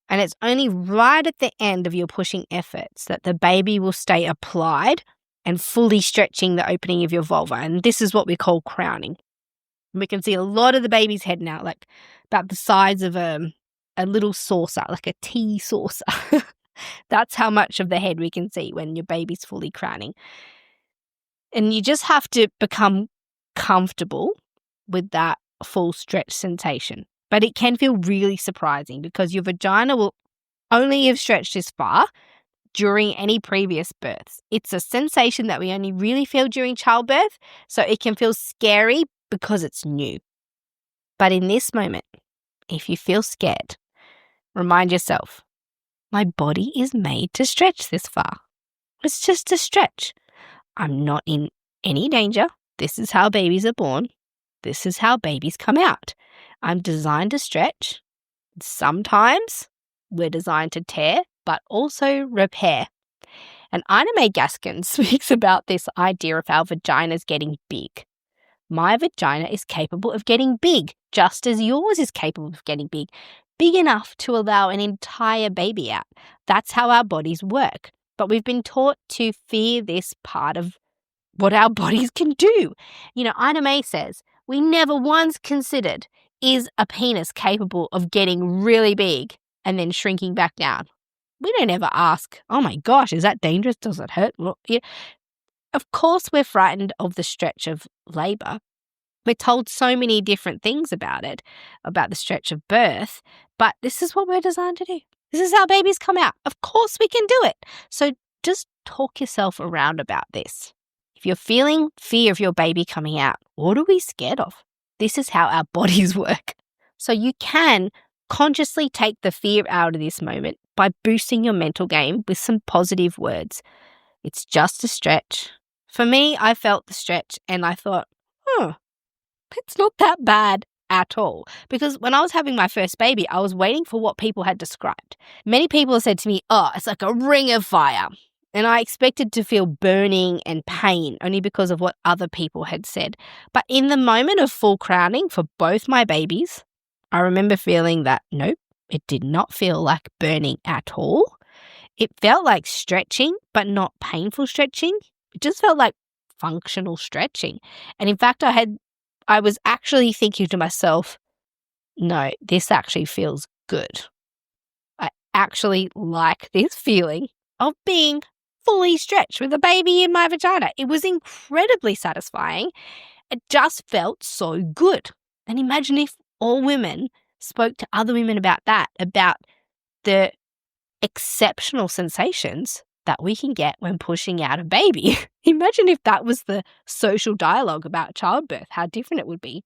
And it's only right at the end of your pushing efforts that the baby will stay applied and fully stretching the opening of your vulva. And this is what we call crowning. We can see a lot of the baby's head now, like about the size of a little saucer, like a tea saucer. That's how much of the head we can see when your baby's fully crowning. And you just have to become comfortable with that full stretch sensation. But it can feel really surprising because your vagina will only have stretched this far during any previous births. It's a sensation that we only really feel during childbirth, so it can feel scary because it's new. But in this moment, if you feel scared, remind yourself, my body is made to stretch this far. It's just a stretch. I'm not in any danger. This is how babies are born. This is how babies come out. I'm designed to stretch. Sometimes we're designed to tear, but also repair. And Ina May Gaskin speaks about this idea of our vaginas getting big. My vagina is capable of getting big, just as yours is capable of getting big enough to allow an entire baby out. That's how our bodies work. But we've been taught to fear this part of what our bodies can do. Ina May says, we never once considered, is a penis capable of getting really big and then shrinking back down? We don't ever ask, oh my gosh, is that dangerous? Does it hurt? Well, of course we're frightened of the stretch of labour. We're told so many different things about it, about the stretch of birth, but this is what we're designed to do. This is how babies come out. Of course we can do it. So just talk yourself around about this. If you're feeling fear of your baby coming out, what are we scared of? This is how our bodies work. So you can consciously take the fear out of this moment by boosting your mental game with some positive words. It's just a stretch. For me, I felt the stretch and I thought, it's not that bad at all. Because when I was having my first baby, I was waiting for what people had described. Many people said to me, it's like a ring of fire. And I expected to feel burning and pain only because of what other people had said. But in the moment of full crowning for both my babies, I remember feeling that, nope, it did not feel like burning at all. It felt like stretching, but not painful stretching. It just felt like functional stretching. And in fact, I was actually thinking to myself, no, this actually feels good. I actually like this feeling of being fully stretched with a baby in my vagina. It was incredibly satisfying. It just felt so good. And imagine if all women spoke to other women about that, about the exceptional sensations that we can get when pushing out a baby. Imagine if that was the social dialogue about childbirth, how different it would be.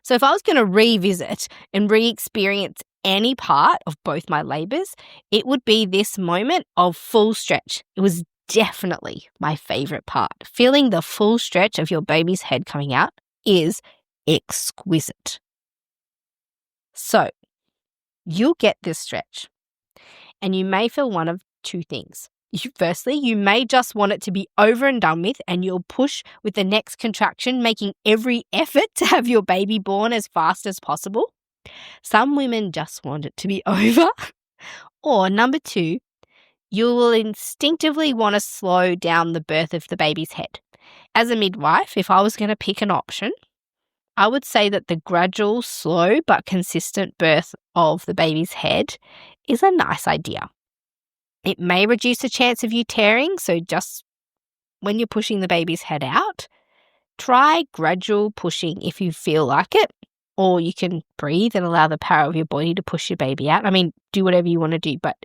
So if I was going to revisit and re-experience any part of both my labours, it would be this moment of full stretch. It was definitely my favourite part. Feeling the full stretch of your baby's head coming out is exquisite. So you'll get this stretch and you may feel one of two things. Firstly, you may just want it to be over and done with and you'll push with the next contraction, making every effort to have your baby born as fast as possible. Some women just want it to be over. Or number two, you will instinctively want to slow down the birth of the baby's head. As a midwife, if I was going to pick an option, I would say that the gradual, slow but consistent birth of the baby's head is a nice idea. It may reduce the chance of you tearing, so just when you're pushing the baby's head out, try gradual pushing if you feel like it, or you can breathe and allow the power of your body to push your baby out. I mean, do whatever you want to do, but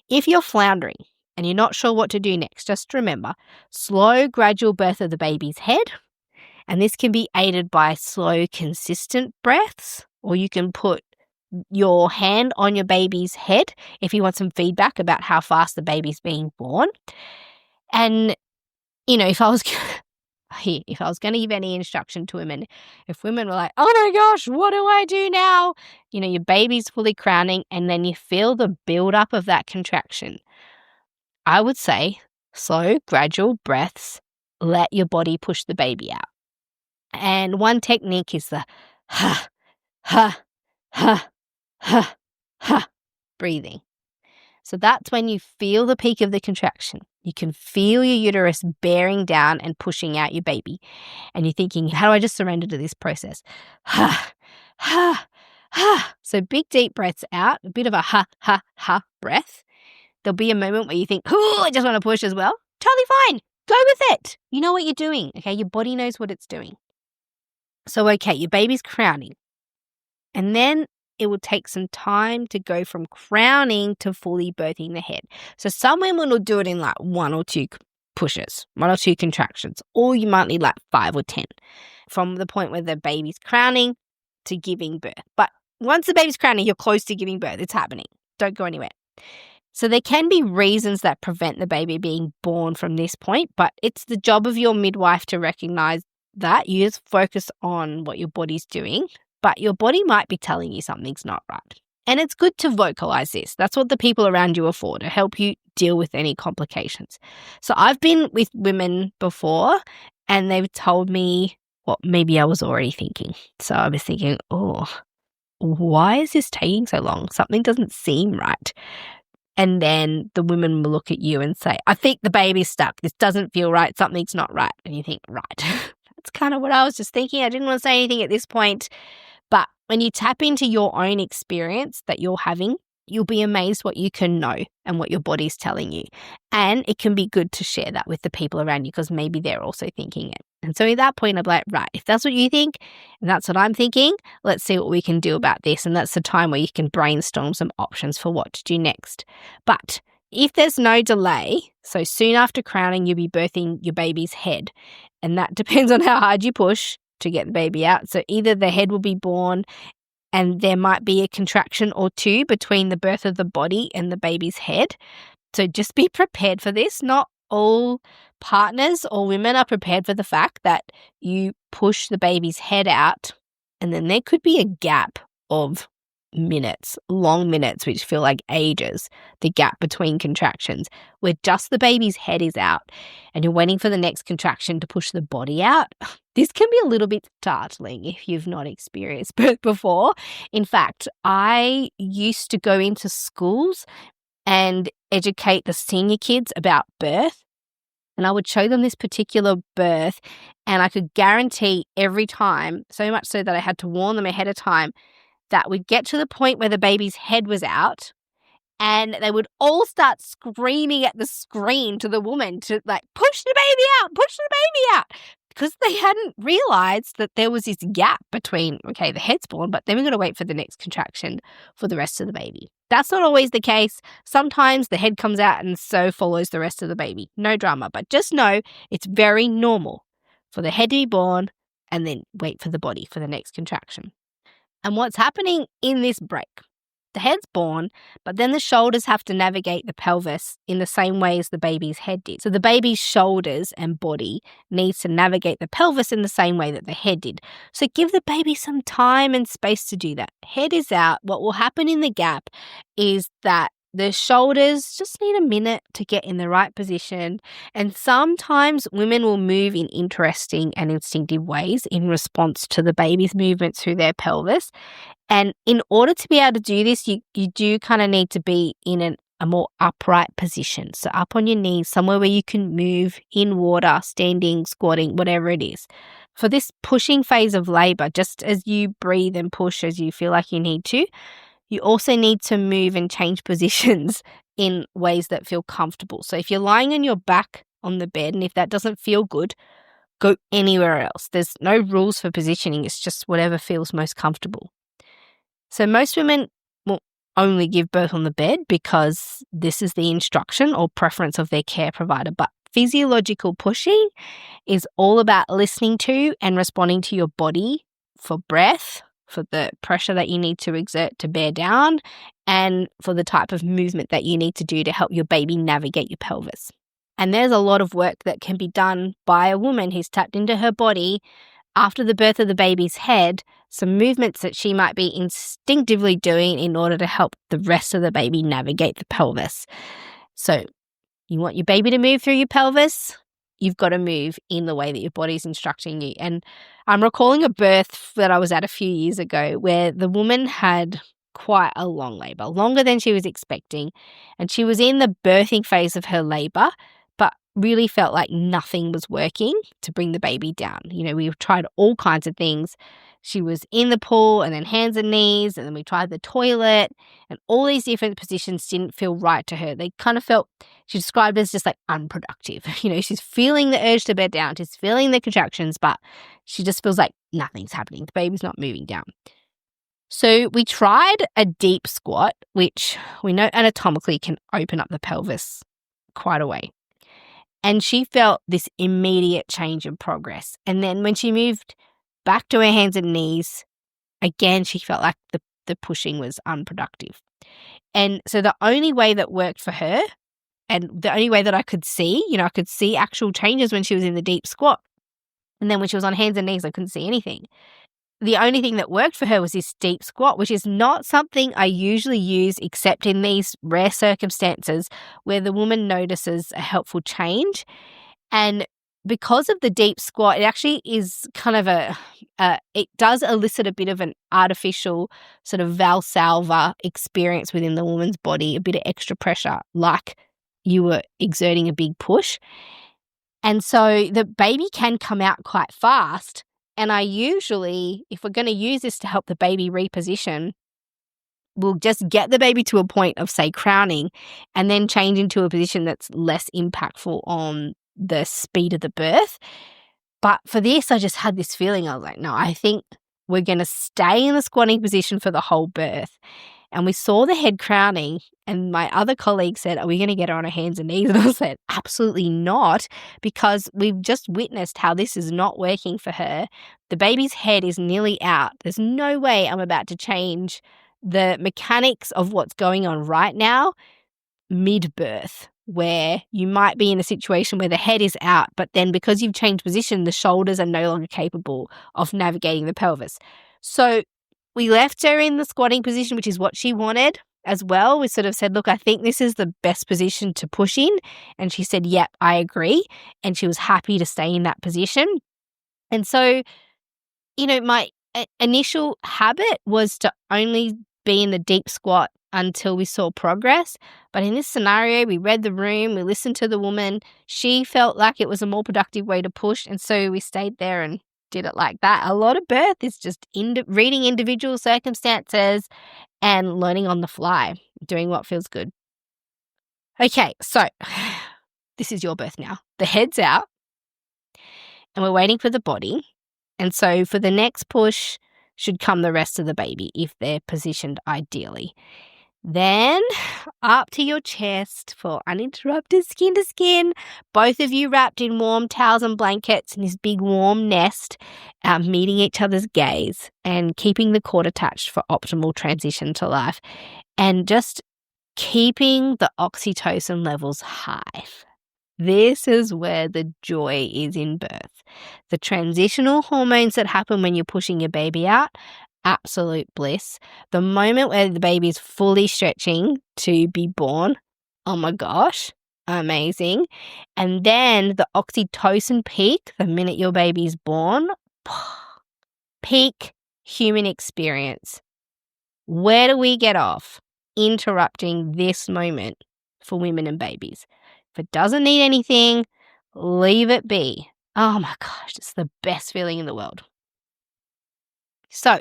if you're floundering and you're not sure what to do next, just remember, slow, gradual birth of the baby's head, and this can be aided by slow, consistent breaths, or you can put your hand on your baby's head if you want some feedback about how fast the baby's being born. And, if I was going to give any instruction to women, if women were like, oh my gosh, what do I do now? Your baby's fully crowning and then you feel the build-up of that contraction. I would say slow, gradual breaths, let your body push the baby out. And one technique is the ha, ha, ha, ha, ha breathing. So that's when you feel the peak of the contraction. You can feel your uterus bearing down and pushing out your baby. And you're thinking, how do I just surrender to this process? Ha, ha, ha. So big deep breaths out, a bit of a ha, ha, ha breath. There'll be a moment where you think, oh, I just want to push as well. Totally fine. Go with it. You know what you're doing, okay? Your body knows what it's doing. So, okay, your baby's crowning. And then it will take some time to go from crowning to fully birthing the head. So some women will do it in like 1 or 2 pushes, 1 or 2 contractions, or you might need like 5 or 10 from the point where the baby's crowning to giving birth. But once the baby's crowning, you're close to giving birth. It's happening. Don't go anywhere. So there can be reasons that prevent the baby being born from this point, but it's the job of your midwife to recognize that. You just focus on what your body's doing, but your body might be telling you something's not right. And it's good to vocalize this. That's what the people around you are for, to help you deal with any complications. So I've been with women before and they've told me what maybe I was already thinking. So I was thinking, oh, why is this taking so long? Something doesn't seem right. And then the women will look at you and say, I think the baby's stuck. This doesn't feel right. Something's not right. And you think, right. That's kind of what I was just thinking. I didn't want to say anything at this point. But when you tap into your own experience that you're having, you'll be amazed what you can know and what your body's telling you. And it can be good to share that with the people around you because maybe they're also thinking it. And so at that point, I'm like, right, if that's what you think and that's what I'm thinking, let's see what we can do about this. And that's the time where you can brainstorm some options for what to do next. But if there's no delay, so soon after crowning, you'll be birthing your baby's head. And that depends on how hard you push to get the baby out. So either the head will be born and there might be a contraction or two between the birth of the body and the baby's head. So just be prepared for this. Not all partners or women are prepared for the fact that you push the baby's head out and then there could be a gap of minutes, long minutes, which feel like ages, the gap between contractions where just the baby's head is out and you're waiting for the next contraction to push the body out. This can be a little bit startling if you've not experienced birth before. In fact, I used to go into schools and educate the senior kids about birth. And I would show them this particular birth and I could guarantee every time, so much so that I had to warn them ahead of time, that we'd get to the point where the baby's head was out and they would all start screaming at the screen to the woman to like, push the baby out, because they hadn't realized that there was this gap between, okay, the head's born, but then we're going to wait for the next contraction for the rest of the baby. That's not always the case. Sometimes the head comes out and so follows the rest of the baby. No drama, but just know it's very normal for the head to be born and then wait for the body for the next contraction. And what's happening in this break? The head's born, but then the shoulders have to navigate the pelvis in the same way as the baby's head did. So the baby's shoulders and body needs to navigate the pelvis in the same way that the head did. So give the baby some time and space to do that. Head is out. What will happen in the gap is that the shoulders just need a minute to get in the right position. And sometimes women will move in interesting and instinctive ways in response to the baby's movement through their pelvis. And in order to be able to do this, you do kind of need to be in a more upright position. So up on your knees, somewhere where you can move in water, standing, squatting, whatever it is. For this pushing phase of labor, just as you breathe and push as you feel like you need to, you also need to move and change positions in ways that feel comfortable. So if you're lying on your back on the bed and if that doesn't feel good, go anywhere else. There's no rules for positioning. It's just whatever feels most comfortable. So most women will only give birth on the bed because this is the instruction or preference of their care provider. But physiological pushing is all about listening to and responding to your body for breath, for the pressure that you need to exert to bear down, and for the type of movement that you need to do to help your baby navigate your pelvis. And there's a lot of work that can be done by a woman who's tapped into her body after the birth of the baby's head, some movements that she might be instinctively doing in order to help the rest of the baby navigate the pelvis. So you want your baby to move through your pelvis? You've got to move in the way that your body's instructing you. And I'm recalling a birth that I was at a few years ago where the woman had quite a long labor, longer than she was expecting. And she was in the birthing phase of her labor, but really felt like nothing was working to bring the baby down. You know, we tried all kinds of things. She was in the pool and then hands and knees, and then we tried the toilet, and all these different positions didn't feel right to her. They kind of felt, she described as just like unproductive. You know, she's feeling the urge to bed down, she's feeling the contractions, but she just feels like nothing's happening. The baby's not moving down. So we tried a deep squat, which we know anatomically can open up the pelvis quite a way. And she felt this immediate change in progress. And then when she moved back to her hands and knees, again, she felt like the pushing was unproductive. And so the only way that worked for her, and the only way that I could see, I could see actual changes when she was in the deep squat. And then when she was on hands and knees, I couldn't see anything. the only thing that worked for her was this deep squat, which is not something I usually use except in these rare circumstances where the woman notices a helpful change. And because of the deep squat, it actually is kind of it does elicit a bit of an artificial sort of Valsalva experience within the woman's body, a bit of extra pressure, like you were exerting a big push. And so the baby can come out quite fast. And I usually, if we're going to use this to help the baby reposition, we'll just get the baby to a point of, say, crowning and then change into a position that's less impactful on the speed of the birth. But for this, I just had this feeling. I was like, no, I think we're going to stay in the squatting position for the whole birth. And we saw the head crowning, and my other colleague said, are we going to get her on her hands and knees? And I said, absolutely not, because we've just witnessed how this is not working for her. The baby's head is nearly out. There's no way I'm about to change the mechanics of what's going on right now mid-birth, where you might be in a situation where the head is out, but then because you've changed position, the shoulders are no longer capable of navigating the pelvis. So we left her in the squatting position, which is what she wanted as well. We sort of said, look, I think this is the best position to push in. And she said, yep, I agree. And she was happy to stay in that position. And so, my initial habit was to only be in the deep squat until we saw progress. But in this scenario, we read the room, we listened to the woman. She felt like it was a more productive way to push. And so we stayed there and did it like that. A lot of birth is just reading individual circumstances and learning on the fly, doing what feels good. Okay, so this is your birth now. The head's out and we're waiting for the body. And so for the next push should come the rest of the baby if they're positioned ideally. Then up to your chest for uninterrupted skin to skin. Both of you wrapped in warm towels and blankets in this big warm nest, meeting each other's gaze and keeping the cord attached for optimal transition to life. And just keeping the oxytocin levels high. This is where the joy is in birth. The transitional hormones that happen when you're pushing your baby out, absolute bliss. The moment where the baby is fully stretching to be born, oh my gosh, amazing. And then the oxytocin peak, the minute your baby is born, peak human experience. Where do we get off interrupting this moment for women and babies? If it doesn't need anything, leave it be. Oh my gosh, it's the best feeling in the world. So,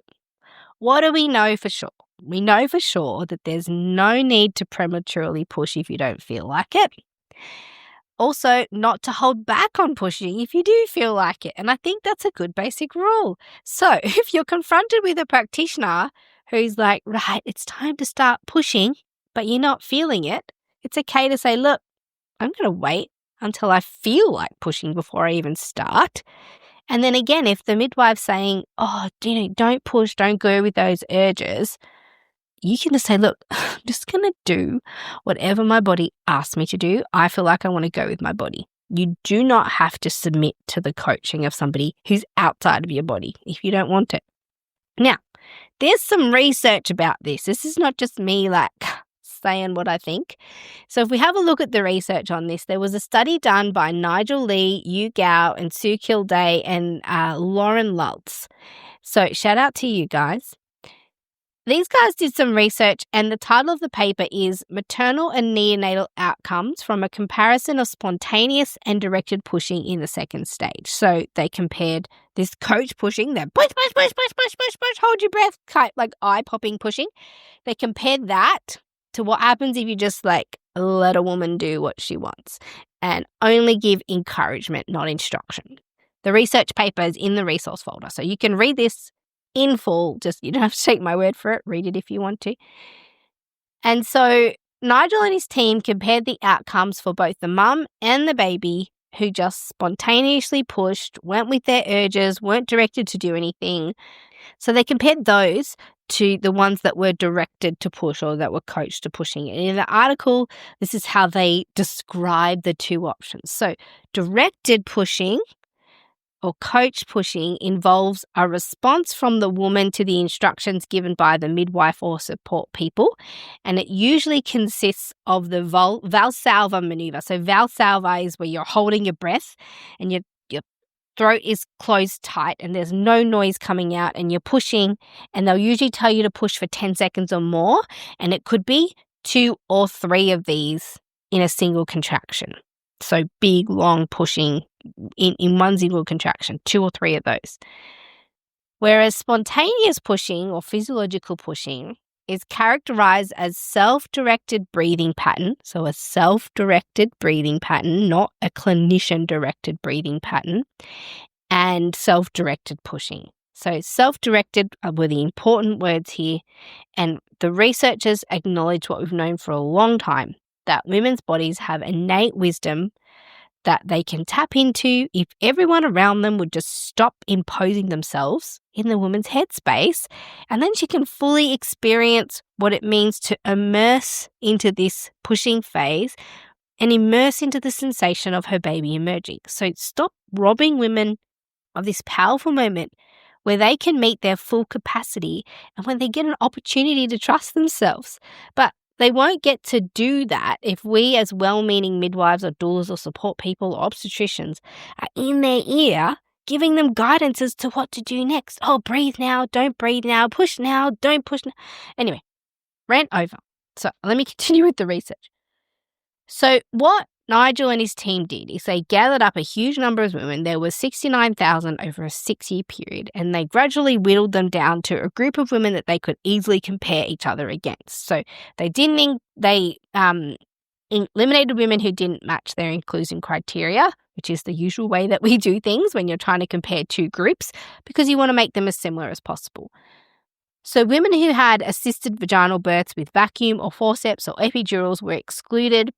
what do we know for sure? We know for sure that there's no need to prematurely push if you don't feel like it. Also, not to hold back on pushing if you do feel like it. And I think that's a good basic rule. So, if you're confronted with a practitioner who's like, right, it's time to start pushing, but you're not feeling it, it's okay to say, look, I'm going to wait until I feel like pushing before I even start. And then again, if the midwife's saying, oh, don't push, don't go with those urges, you can just say, look, I'm just going to do whatever my body asks me to do. I feel like I want to go with my body. You do not have to submit to the coaching of somebody who's outside of your body if you don't want it. Now, there's some research about this. This is not just me saying what I think. So if we have a look at the research on this, there was a study done by Nigel Lee, Yu Gao, and Sue Kilday and Lauren Lultz. So shout out to you guys. These guys did some research, and the title of the paper is Maternal and Neonatal Outcomes from a Comparison of Spontaneous and Directed Pushing in the Second Stage. So they compared this coach pushing, that push, push, push, push, push, push, push, hold your breath, like eye-popping pushing. They compared that to what happens if you just let a woman do what she wants and only give encouragement, not instruction. The research paper is in the resource folder, so you can read this in full. Just, you don't have to take my word for it. Read it if you want to. And so Nigel and his team compared the outcomes for both the mum and the baby who just spontaneously pushed, went with their urges, weren't directed to do anything. So they compared those to the ones that were directed to push or that were coached to pushing. And in the article, this is how they describe the two options. So directed pushing or coach pushing involves a response from the woman to the instructions given by the midwife or support people, and it usually consists of the Valsalva maneuver. So Valsalva is where you're holding your breath and your throat is closed tight and there's no noise coming out and you're pushing, and they'll usually tell you to push for 10 seconds or more, and it could be 2 or 3 of these in a single contraction. So big, long pushing in one single contraction, 2 or 3 of those. Whereas spontaneous pushing or physiological pushing is characterized as self-directed breathing pattern. So a self-directed breathing pattern, not a clinician-directed breathing pattern, and self-directed pushing. So self-directed were the important words here, and the researchers acknowledge what we've known for a long time, that women's bodies have innate wisdom that they can tap into if everyone around them would just stop imposing themselves in the woman's headspace, and then she can fully experience what it means to immerse into this pushing phase and immerse into the sensation of her baby emerging. So stop robbing women of this powerful moment where they can meet their full capacity and when they get an opportunity to trust themselves. But they won't get to do that if we as well-meaning midwives or doulas or support people or obstetricians are in their ear giving them guidance as to what to do next. Oh, breathe now, don't breathe now, push now, don't push now. Anyway, rant over. So let me continue with the research. So what Nigel and his team did is they gathered up a huge number of women. There were 69,000 over a 6-year period, and they gradually whittled them down to a group of women that they could easily compare each other against. So they eliminated women who didn't match their inclusion criteria, which is the usual way that we do things when you're trying to compare 2 groups, because you want to make them as similar as possible. So women who had assisted vaginal births with vacuum or forceps or epidurals were excluded,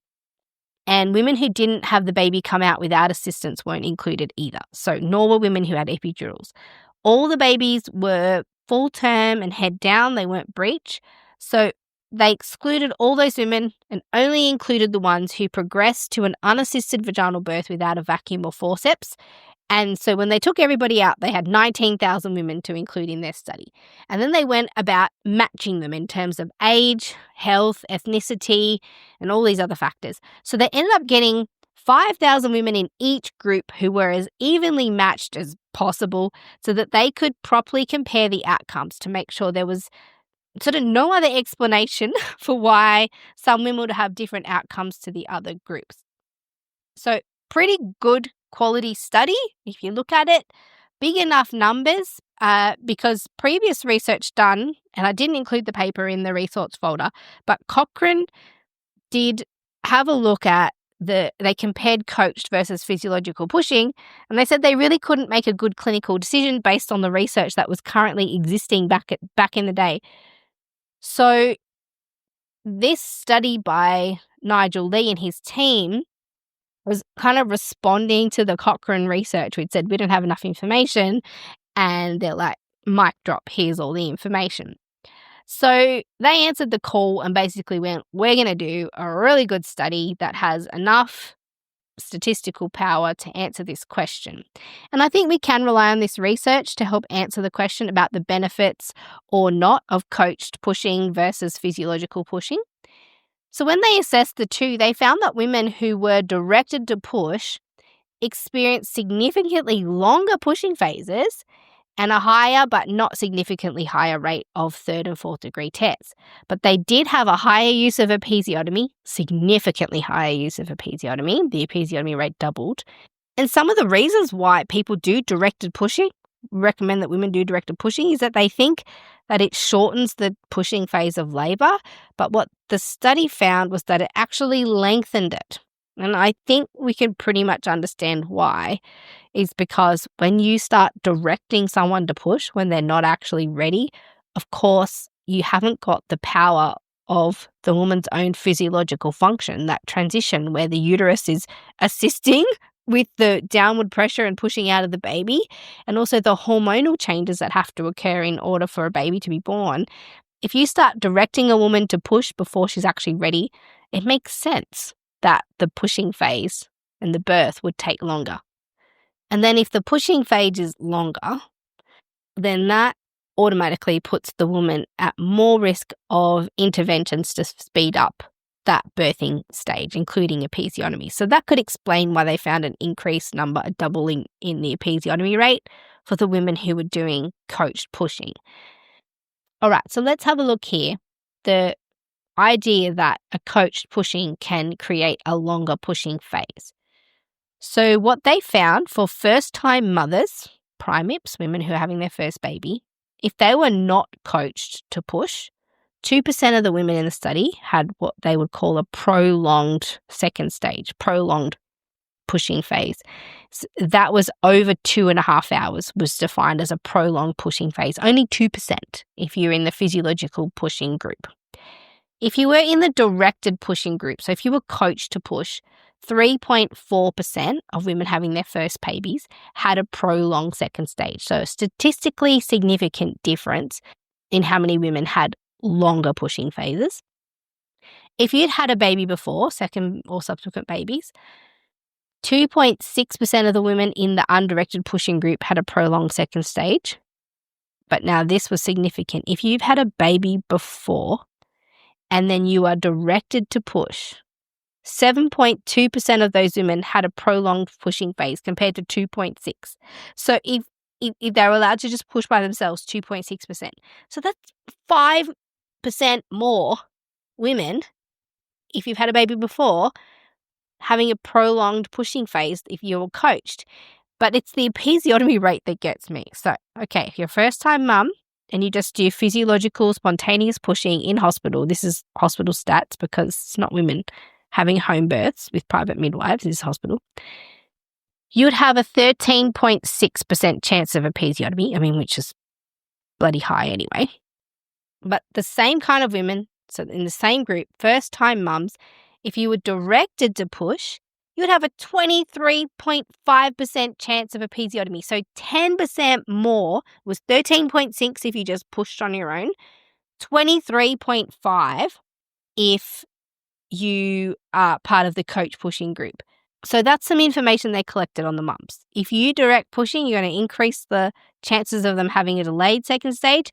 and women who didn't have the baby come out without assistance weren't included either. So nor were women who had epidurals. All the babies were full term and head down. They weren't breech. So they excluded all those women and only included the ones who progressed to an unassisted vaginal birth without a vacuum or forceps. And so when they took everybody out, they had 19,000 women to include in their study. And then they went about matching them in terms of age, health, ethnicity, and all these other factors. So they ended up getting 5,000 women in each group who were as evenly matched as possible so that they could properly compare the outcomes to make sure there was sort of no other explanation for why some women would have different outcomes to the other groups. So pretty good quality study, if you look at it. Big enough numbers because previous research done, and I didn't include the paper in the resource folder, but Cochrane did have a look at they compared coached versus physiological pushing, and they said they really couldn't make a good clinical decision based on the research that was currently existing back in the day. So this study by Nigel Lee and his team was kind of responding to the Cochrane research, which said we don't have enough information, and they're like, mic drop, here's all the information. So they answered the call and basically went, we're going to do a really good study that has enough statistical power to answer this question. And I think we can rely on this research to help answer the question about the benefits or not of coached pushing versus physiological pushing. So when they assessed the two, they found that women who were directed to push experienced significantly longer pushing phases and a higher but not significantly higher rate of 3rd and 4th degree tears. But they did have a higher use of episiotomy, significantly higher use of episiotomy. The episiotomy rate doubled. And some of the reasons why people do directed pushing, recommend that women do directed pushing, is that they think that it shortens the pushing phase of labour. But what the study found was that it actually lengthened it. And I think we can pretty much understand why. Is because when you start directing someone to push when they're not actually ready, of course, you haven't got the power of the woman's own physiological function, that transition where the uterus is assisting with the downward pressure and pushing out of the baby, and also the hormonal changes that have to occur in order for a baby to be born. If you start directing a woman to push before she's actually ready, it makes sense that the pushing phase and the birth would take longer. And then if the pushing phase is longer, then that automatically puts the woman at more risk of interventions to speed up that birthing stage, including episiotomy. So that could explain why they found an increased number, a doubling in the episiotomy rate for the women who were doing coached pushing. All right, so let's have a look here. The idea that a coached pushing can create a longer pushing phase. So what they found for first-time mothers, primips, women who are having their first baby, if they were not coached to push, 2% of the women in the study had what they would call a prolonged second stage, prolonged pushing phase. So that was over 2.5 hours was defined as a prolonged pushing phase. Only 2% if you're in the physiological pushing group. If you were in the directed pushing group, so if you were coached to push, 3.4% of women having their first babies had a prolonged second stage. So a statistically significant difference in how many women had longer pushing phases. If you'd had a baby before, second or subsequent babies, 2.6% of the women in the undirected pushing group had a prolonged second stage. But now this was significant. If you've had a baby before and then you are directed to push, 7.2% of those women had a prolonged pushing phase compared to 2.6%. So if they were allowed to just push by themselves, 2.6%. So that's 5% more women, if you've had a baby before, having a prolonged pushing phase if you were coached. But it's the episiotomy rate that gets me. So, okay, if you're a first-time mum and you just do physiological spontaneous pushing in hospital, this is hospital stats because it's not women having home births with private midwives, this is hospital, you would have a 13.6% chance of episiotomy, which is bloody high anyway. But the same kind of women, so in the same group, first-time mums, if you were directed to push, you would have a 23.5% chance of episiotomy. So 10% more was 13.6 if you just pushed on your own, 23.5 if you are part of the coach pushing group. So that's some information they collected on the mums. If you direct pushing, you're going to increase the chances of them having a delayed second stage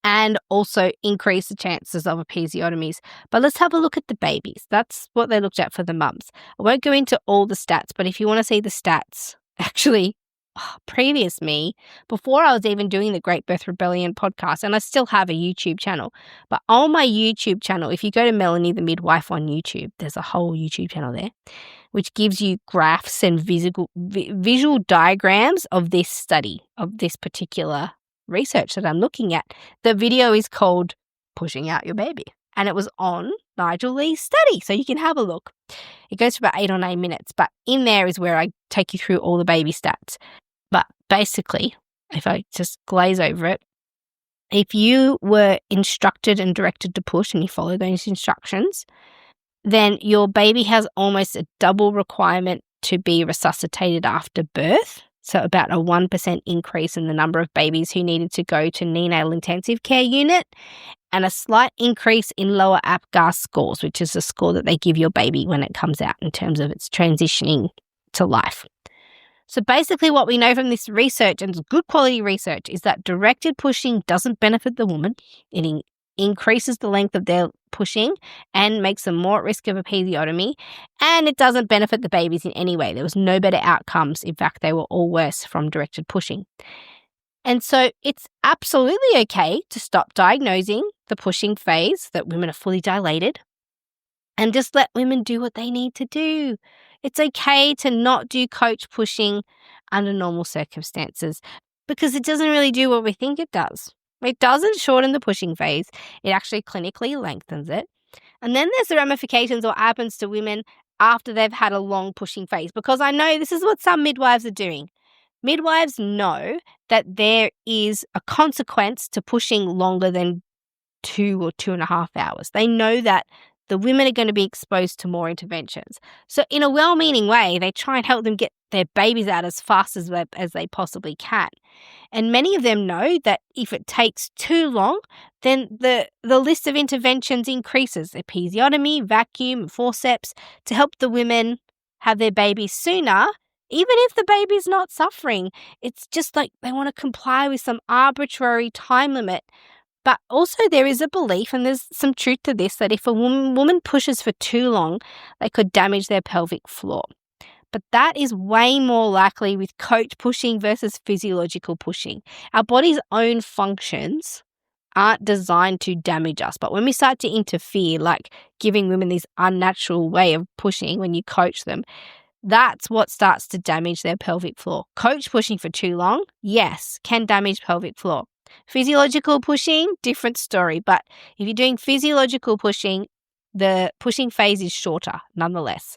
and also increase the chances of episiotomies. But let's have a look at the babies. That's what they looked at for the mums. I won't go into all the stats, but if you want to see the stats, actually, previous me, before I was even doing the Great Birth Rebellion podcast, and I still have a YouTube channel, but on my YouTube channel, if you go to Melanie the Midwife on YouTube, there's a whole YouTube channel there, which gives you graphs and visual diagrams of this study, of this particular research that I'm looking at. The video is called Pushing Out Your Baby, and it was on Nigel Lee's study, so you can have a look. It goes for about 8 or 9 minutes, but in there is where I take you through all the baby stats. But basically, if I just glaze over it, if you were instructed and directed to push and you follow those instructions, then your baby has almost a double requirement to be resuscitated after birth. So about a 1% increase in the number of babies who needed to go to neonatal intensive care unit, and a slight increase in lower APGAR scores, which is the score that they give your baby when it comes out in terms of its transitioning to life. So basically what we know from this research, and it's good quality research, is that directed pushing doesn't benefit the woman. It increases the length of their pushing and makes them more at risk of episiotomy, and it doesn't benefit the babies in any way. There was no better outcomes. In fact, they were all worse from directed pushing. And so it's absolutely okay to stop diagnosing the pushing phase that women are fully dilated and just let women do what they need to do. It's okay to not do coach pushing under normal circumstances because it doesn't really do what we think it does. It doesn't shorten the pushing phase. It actually clinically lengthens it. And then there's the ramifications what happens to women after they've had a long pushing phase, because I know this is what some midwives are doing. Midwives know that there is a consequence to pushing longer than 2 or 2.5 hours. They know that the women are going to be exposed to more interventions. So in a well-meaning way, they try and help them get their babies out as fast as they possibly can. And many of them know that if it takes too long, then the list of interventions increases. Episiotomy, vacuum, forceps, to help the women have their babies sooner even if the baby's not suffering. It's just like they want to comply with some arbitrary time limit. But also there is a belief, and there's some truth to this, that if a woman pushes for too long, they could damage their pelvic floor. But that is way more likely with coach pushing versus physiological pushing. Our body's own functions aren't designed to damage us. But when we start to interfere, like giving women this unnatural way of pushing when you coach them, that's what starts to damage their pelvic floor. Coach pushing for too long, yes, can damage pelvic floor. Physiological pushing, different story. But if you're doing physiological pushing, the pushing phase is shorter nonetheless.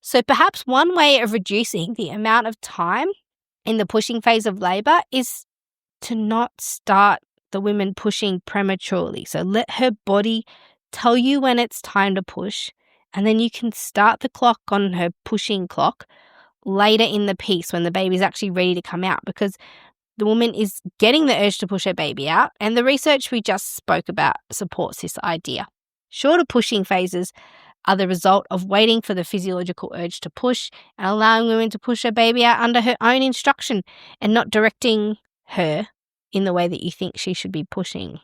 So perhaps one way of reducing the amount of time in the pushing phase of labour is to not start the women pushing prematurely. So let her body tell you when it's time to push, and then you can start the clock on her pushing clock later in the piece when the baby's actually ready to come out, because the woman is getting the urge to push her baby out, and the research we just spoke about supports this idea. Shorter pushing phases are the result of waiting for the physiological urge to push and allowing women to push her baby out under her own instruction and not directing her in the way that you think she should be pushing.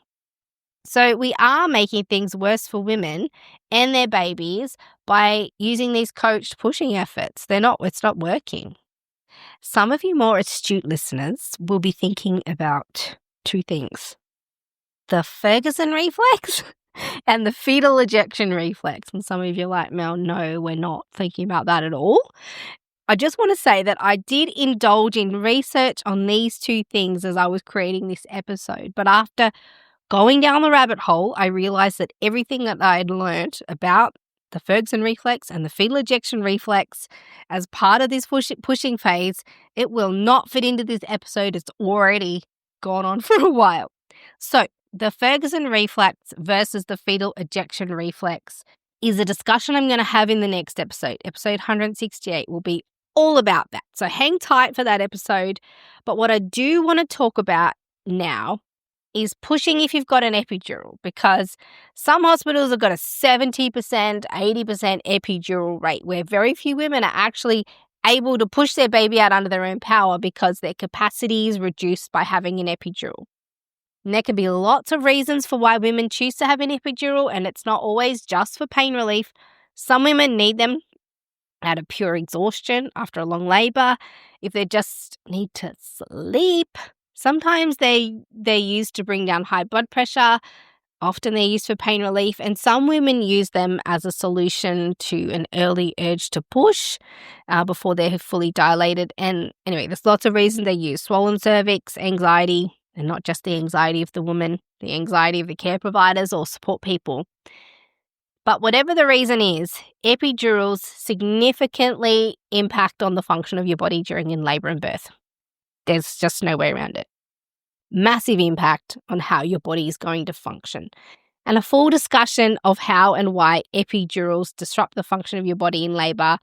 So we are making things worse for women and their babies by using these coached pushing efforts. It's not working. Some of you more astute listeners will be thinking about two things: the Ferguson reflex and the fetal ejection reflex. And some of you are like, Mel, no, we're not thinking about that at all. I just want to say that I did indulge in research on these two things as I was creating this episode. But after going down the rabbit hole, I realized that everything that I had learned about the Ferguson reflex and the fetal ejection reflex as part of this pushing phase, it will not fit into this episode. It's already gone on for a while. So the Ferguson reflex versus the fetal ejection reflex is a discussion I'm going to have in the next episode. Episode 168 will be all about that. So hang tight for that episode. But what I do want to talk about now is pushing if you've got an epidural, because some hospitals have got a 70%, 80% epidural rate where very few women are actually able to push their baby out under their own power because their capacity is reduced by having an epidural. And there can be lots of reasons for why women choose to have an epidural, and it's not always just for pain relief. Some women need them out of pure exhaustion after a long labour, if they just need to sleep. Sometimes they're used to bring down high blood pressure. Often they're used for pain relief, and some women use them as a solution to an early urge to push before they're fully dilated. And anyway, there's lots of reasons they use: swollen cervix, anxiety, and not just the anxiety of the woman, the anxiety of the care providers or support people. But whatever the reason is, epidurals significantly impact on the function of your body during in labour and birth. There's just no way around it. Massive impact on how your body is going to function. And a full discussion of how and why epidurals disrupt the function of your body in labour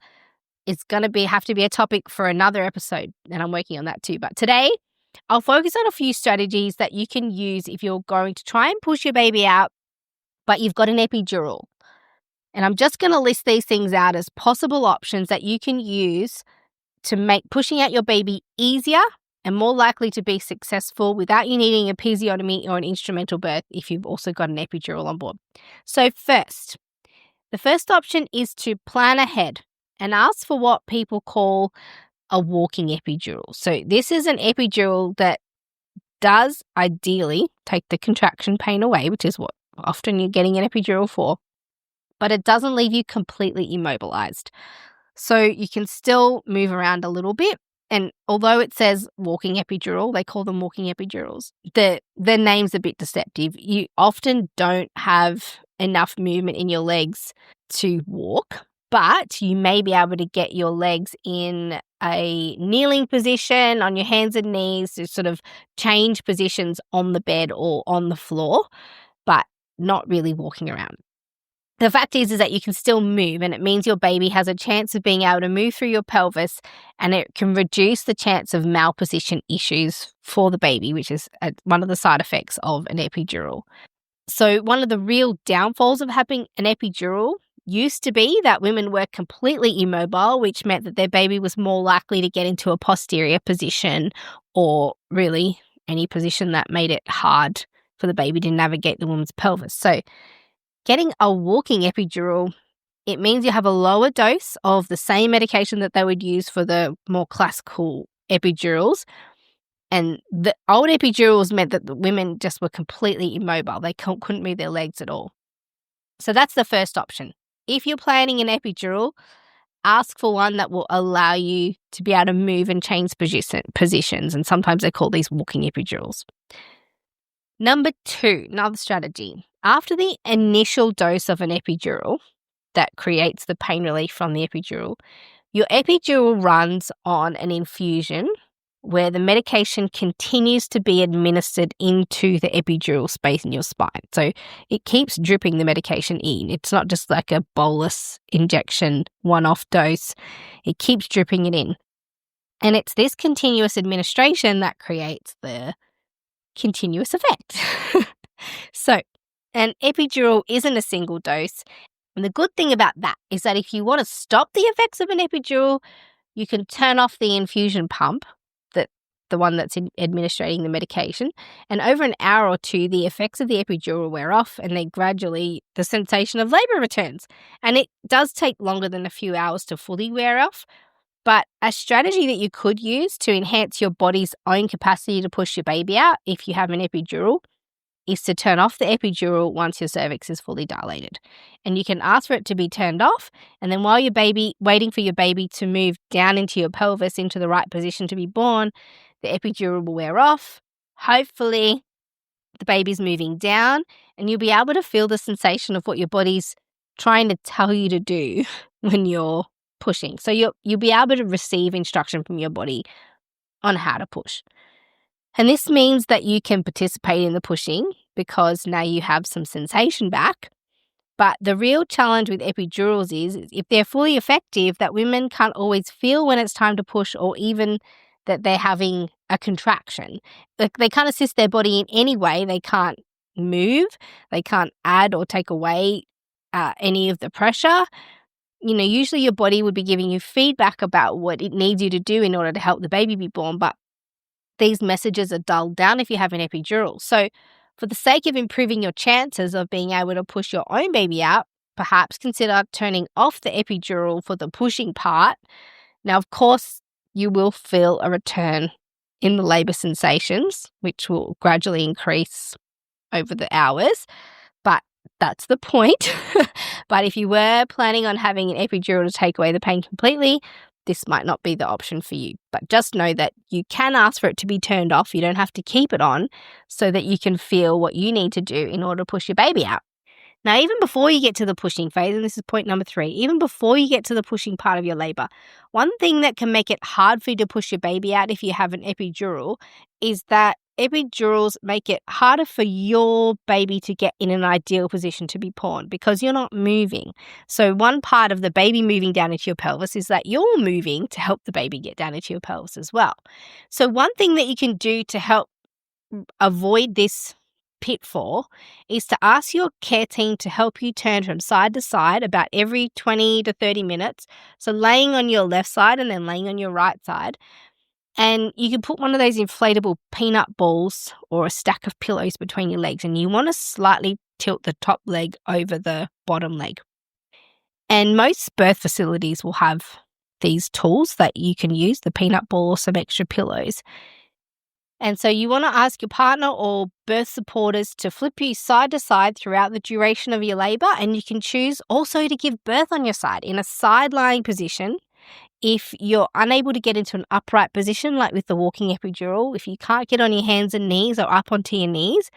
is going to have to be a topic for another episode, and I'm working on that too. But today, I'll focus on a few strategies that you can use if you're going to try and push your baby out, but you've got an epidural. And I'm just going to list these things out as possible options that you can use to make pushing out your baby easier and more likely to be successful without you needing a episiotomy or an instrumental birth if you've also got an epidural on board. So first, the first option is to plan ahead and ask for what people call a walking epidural. So this is an epidural that does ideally take the contraction pain away, which is what often you're getting an epidural for, but it doesn't leave you completely immobilized. So you can still move around a little bit. And although it says walking epidural, they call them walking epidurals. The name's a bit deceptive. You often don't have enough movement in your legs to walk, but you may be able to get your legs in a kneeling position on your hands and knees to sort of change positions on the bed or on the floor, but not really walking around. The fact is that you can still move, and it means your baby has a chance of being able to move through your pelvis, and it can reduce the chance of malposition issues for the baby, which is one of the side effects of an epidural. So one of the real downfalls of having an epidural used to be that women were completely immobile, which meant that their baby was more likely to get into a posterior position or really any position that made it hard for the baby to navigate the woman's pelvis. So getting a walking epidural, it means you have a lower dose of the same medication that they would use for the more classical epidurals. And the old epidurals meant that the women just were completely immobile. They couldn't move their legs at all. So that's the first option. If you're planning an epidural, ask for one that will allow you to be able to move and change positions. And sometimes they call these walking epidurals. Number 2, another strategy. After the initial dose of an epidural that creates the pain relief from the epidural, your epidural runs on an infusion where the medication continues to be administered into the epidural space in your spine. So it keeps dripping the medication in. It's not just like a bolus injection, one-off dose. It keeps dripping it in. And it's this continuous administration that creates the continuous effect. So an epidural isn't a single dose. And the good thing about that is that if you want to stop the effects of an epidural, you can turn off the infusion pump, the one that's administrating the medication, and over an hour or two, the effects of the epidural wear off, and then gradually the sensation of labour returns. And it does take longer than a few hours to fully wear off, but a strategy that you could use to enhance your body's own capacity to push your baby out if you have an epidural is to turn off the epidural once your cervix is fully dilated. And you can ask for it to be turned off, and then while you're waiting for your baby to move down into your pelvis into the right position to be born, the epidural will wear off. Hopefully, the baby's moving down, and you'll be able to feel the sensation of what your body's trying to tell you to do when you're pushing. So you'll be able to receive instruction from your body on how to push. And this means that you can participate in the pushing because now you have some sensation back. But the real challenge with epidurals is if they're fully effective, that women can't always feel when it's time to push or even that they're having a contraction. Like they can't assist their body in any way. They can't move. They can't add or take away any of the pressure. Usually your body would be giving you feedback about what it needs you to do in order to help the baby be born, but these messages are dulled down if you have an epidural. So for the sake of improving your chances of being able to push your own baby out, perhaps consider turning off the epidural for the pushing part. Now, of course, you will feel a return in the labour sensations, which will gradually increase over the hours, but that's the point. But if you were planning on having an epidural to take away the pain completely, this might not be the option for you. But just know that you can ask for it to be turned off. You don't have to keep it on so that you can feel what you need to do in order to push your baby out. Now, even before you get to the pushing phase, and this is point number 3, even before you get to the pushing part of your labour, one thing that can make it hard for you to push your baby out if you have an epidural is that epidurals make it harder for your baby to get in an ideal position to be born because you're not moving. So one part of the baby moving down into your pelvis is that you're moving to help the baby get down into your pelvis as well. So one thing that you can do to help avoid this pitfall is to ask your care team to help you turn from side to side about every 20 to 30 minutes. So laying on your left side and then laying on your right side. And you can put one of those inflatable peanut balls or a stack of pillows between your legs, and you want to slightly tilt the top leg over the bottom leg. And most birth facilities will have these tools that you can use, the peanut ball or some extra pillows. And so you want to ask your partner or birth supporters to flip you side to side throughout the duration of your labour, and you can choose also to give birth on your side in a side-lying position. If you're unable to get into an upright position, like with the walking epidural, if you can't get on your hands and knees or up onto your knees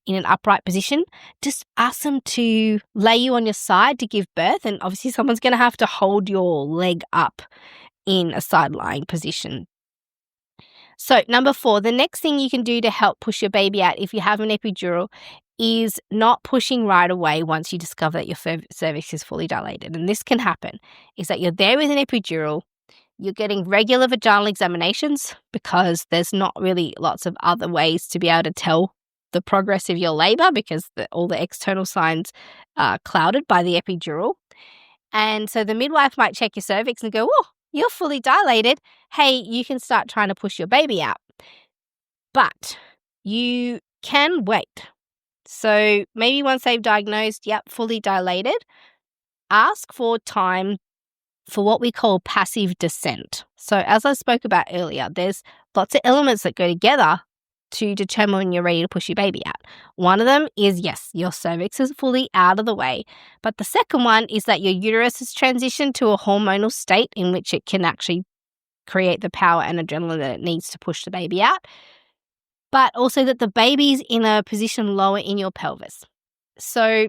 in an upright position, just ask them to lay you on your side to give birth. And obviously someone's going to have to hold your leg up in a side-lying position. So number 4, the next thing you can do to help push your baby out if you have an epidural is not pushing right away once you discover that your cervix is fully dilated. And this can happen, is that you're there with an epidural, you're getting regular vaginal examinations because there's not really lots of other ways to be able to tell the progress of your labour because all the external signs are clouded by the epidural. And so the midwife might check your cervix and go, oh, you're fully dilated. Hey, you can start trying to push your baby out. But you can wait. So maybe once they've diagnosed, yep, fully dilated, ask for time for what we call passive descent. So as I spoke about earlier, there's lots of elements that go together to determine when you're ready to push your baby out. One of them is, yes, your cervix is fully out of the way. But the second one is that your uterus has transitioned to a hormonal state in which it can actually create the power and adrenaline that it needs to push the baby out. But also that the baby's in a position lower in your pelvis. So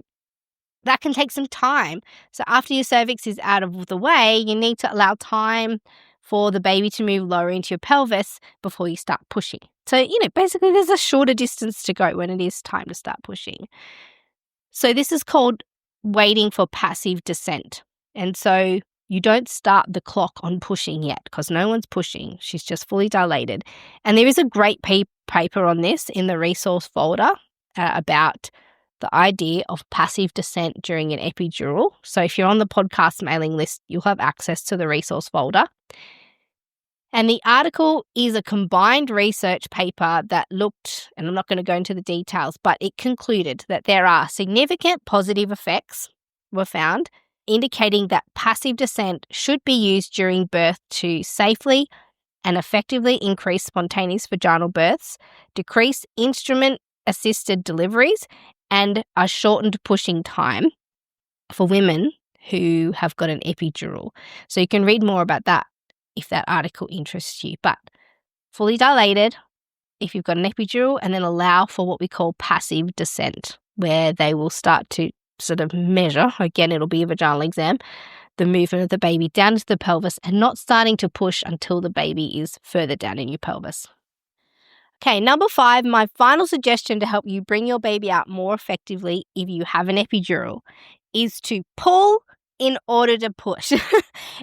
that can take some time. So after your cervix is out of the way, you need to allow time for the baby to move lower into your pelvis before you start pushing. So, basically there's a shorter distance to go when it is time to start pushing. So this is called waiting for passive descent. And so you don't start the clock on pushing yet because no one's pushing. She's just fully dilated. And there is a great paper on this in the resource folder about the idea of passive descent during an epidural. So if you're on the podcast mailing list, you'll have access to the resource folder. And the article is a combined research paper that looked, and I'm not going to go into the details, but it concluded that there are significant positive effects were found, indicating that passive descent should be used during birth to safely and effectively increase spontaneous vaginal births, decrease instrument-assisted deliveries, and a shortened pushing time for women who have got an epidural. So you can read more about that if that article interests you. But fully dilated, if you've got an epidural, and then allow for what we call passive descent, where they will start to sort of measure, again, it'll be a vaginal exam, the movement of the baby down into the pelvis and not starting to push until the baby is further down in your pelvis. Okay, number 5, my final suggestion to help you bring your baby out more effectively if you have an epidural is to pull in order to push.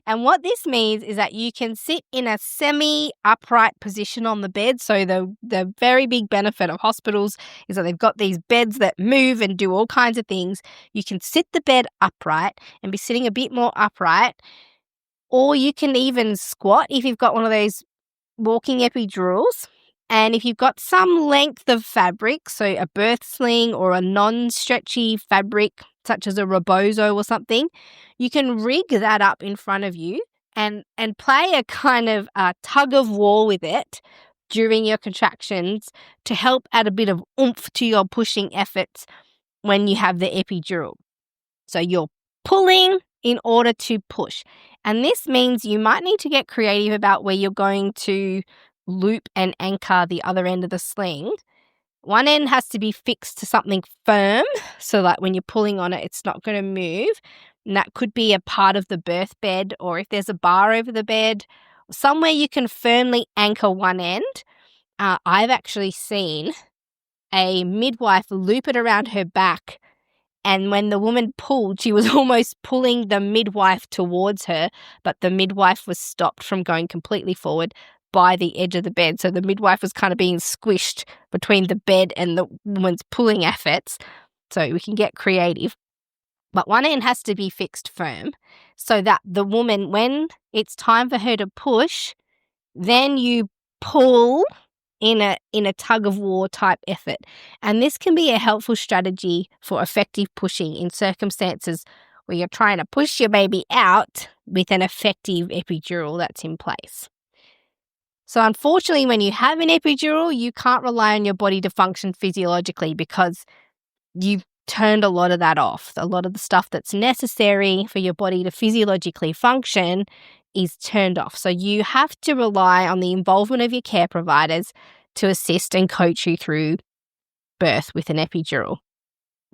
And what this means is that you can sit in a semi-upright position on the bed. So the very big benefit of hospitals is that they've got these beds that move and do all kinds of things. You can sit the bed upright and be sitting a bit more upright, or you can even squat if you've got one of those walking epidurals. And if you've got some length of fabric, so a birth sling or a non-stretchy fabric, such as a rebozo or something, you can rig that up in front of you and play a kind of tug of war with it during your contractions to help add a bit of oomph to your pushing efforts when you have the epidural. So you're pulling in order to push. And this means you might need to get creative about where you're going to loop and anchor the other end of the sling. One end has to be fixed to something firm so that when you're pulling on it, it's not going to move. And that could be a part of the birth bed, or if there's a bar over the bed, somewhere you can firmly anchor one end. I've actually seen a midwife loop it around her back, and when the woman pulled, she was almost pulling the midwife towards her, but the midwife was stopped from going completely forward by the edge of the bed. So the midwife was kind of being squished between the bed and the woman's pulling efforts. So we can get creative. But one end has to be fixed firm so that the woman, when it's time for her to push, then you pull in a tug of war type effort. And this can be a helpful strategy for effective pushing in circumstances where you're trying to push your baby out with an effective epidural that's in place. So unfortunately, when you have an epidural, you can't rely on your body to function physiologically because you've turned a lot of that off. A lot of the stuff that's necessary for your body to physiologically function is turned off. So you have to rely on the involvement of your care providers to assist and coach you through birth with an epidural.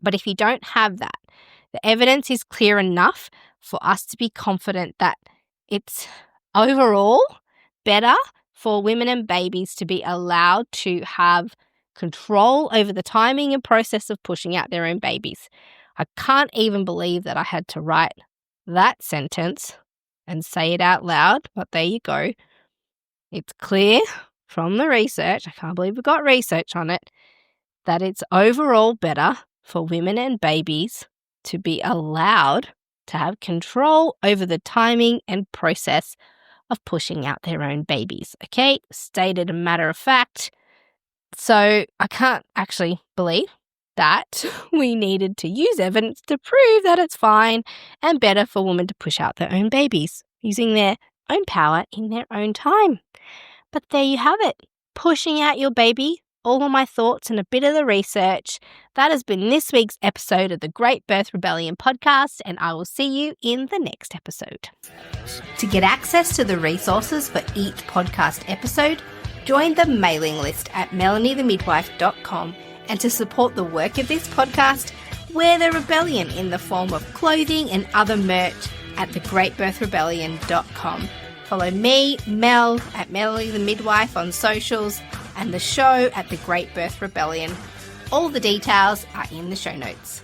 But if you don't have that, the evidence is clear enough for us to be confident that it's overall better for women and babies to be allowed to have control over the timing and process of pushing out their own babies. I can't even believe that I had to write that sentence and say it out loud, but there you go. It's clear from the research, I can't believe we got research on it, that it's overall better for women and babies to be allowed to have control over the timing and process of pushing out their own babies. Okay, stated a matter of fact. So I can't actually believe that we needed to use evidence to prove that it's fine and better for women to push out their own babies using their own power in their own time. But there you have it. Pushing out your baby, all of my thoughts and a bit of the research. That has been this week's episode of the Great Birth Rebellion podcast, and I will see you in the next episode. To get access to the resources for each podcast episode, join the mailing list at melaniethemidwife.com, and to support the work of this podcast, wear the rebellion in the form of clothing and other merch at thegreatbirthrebellion.com. Follow me, Mel, at Melanie the Midwife on socials, and the show at The Great Birth Rebellion. All the details are in the show notes.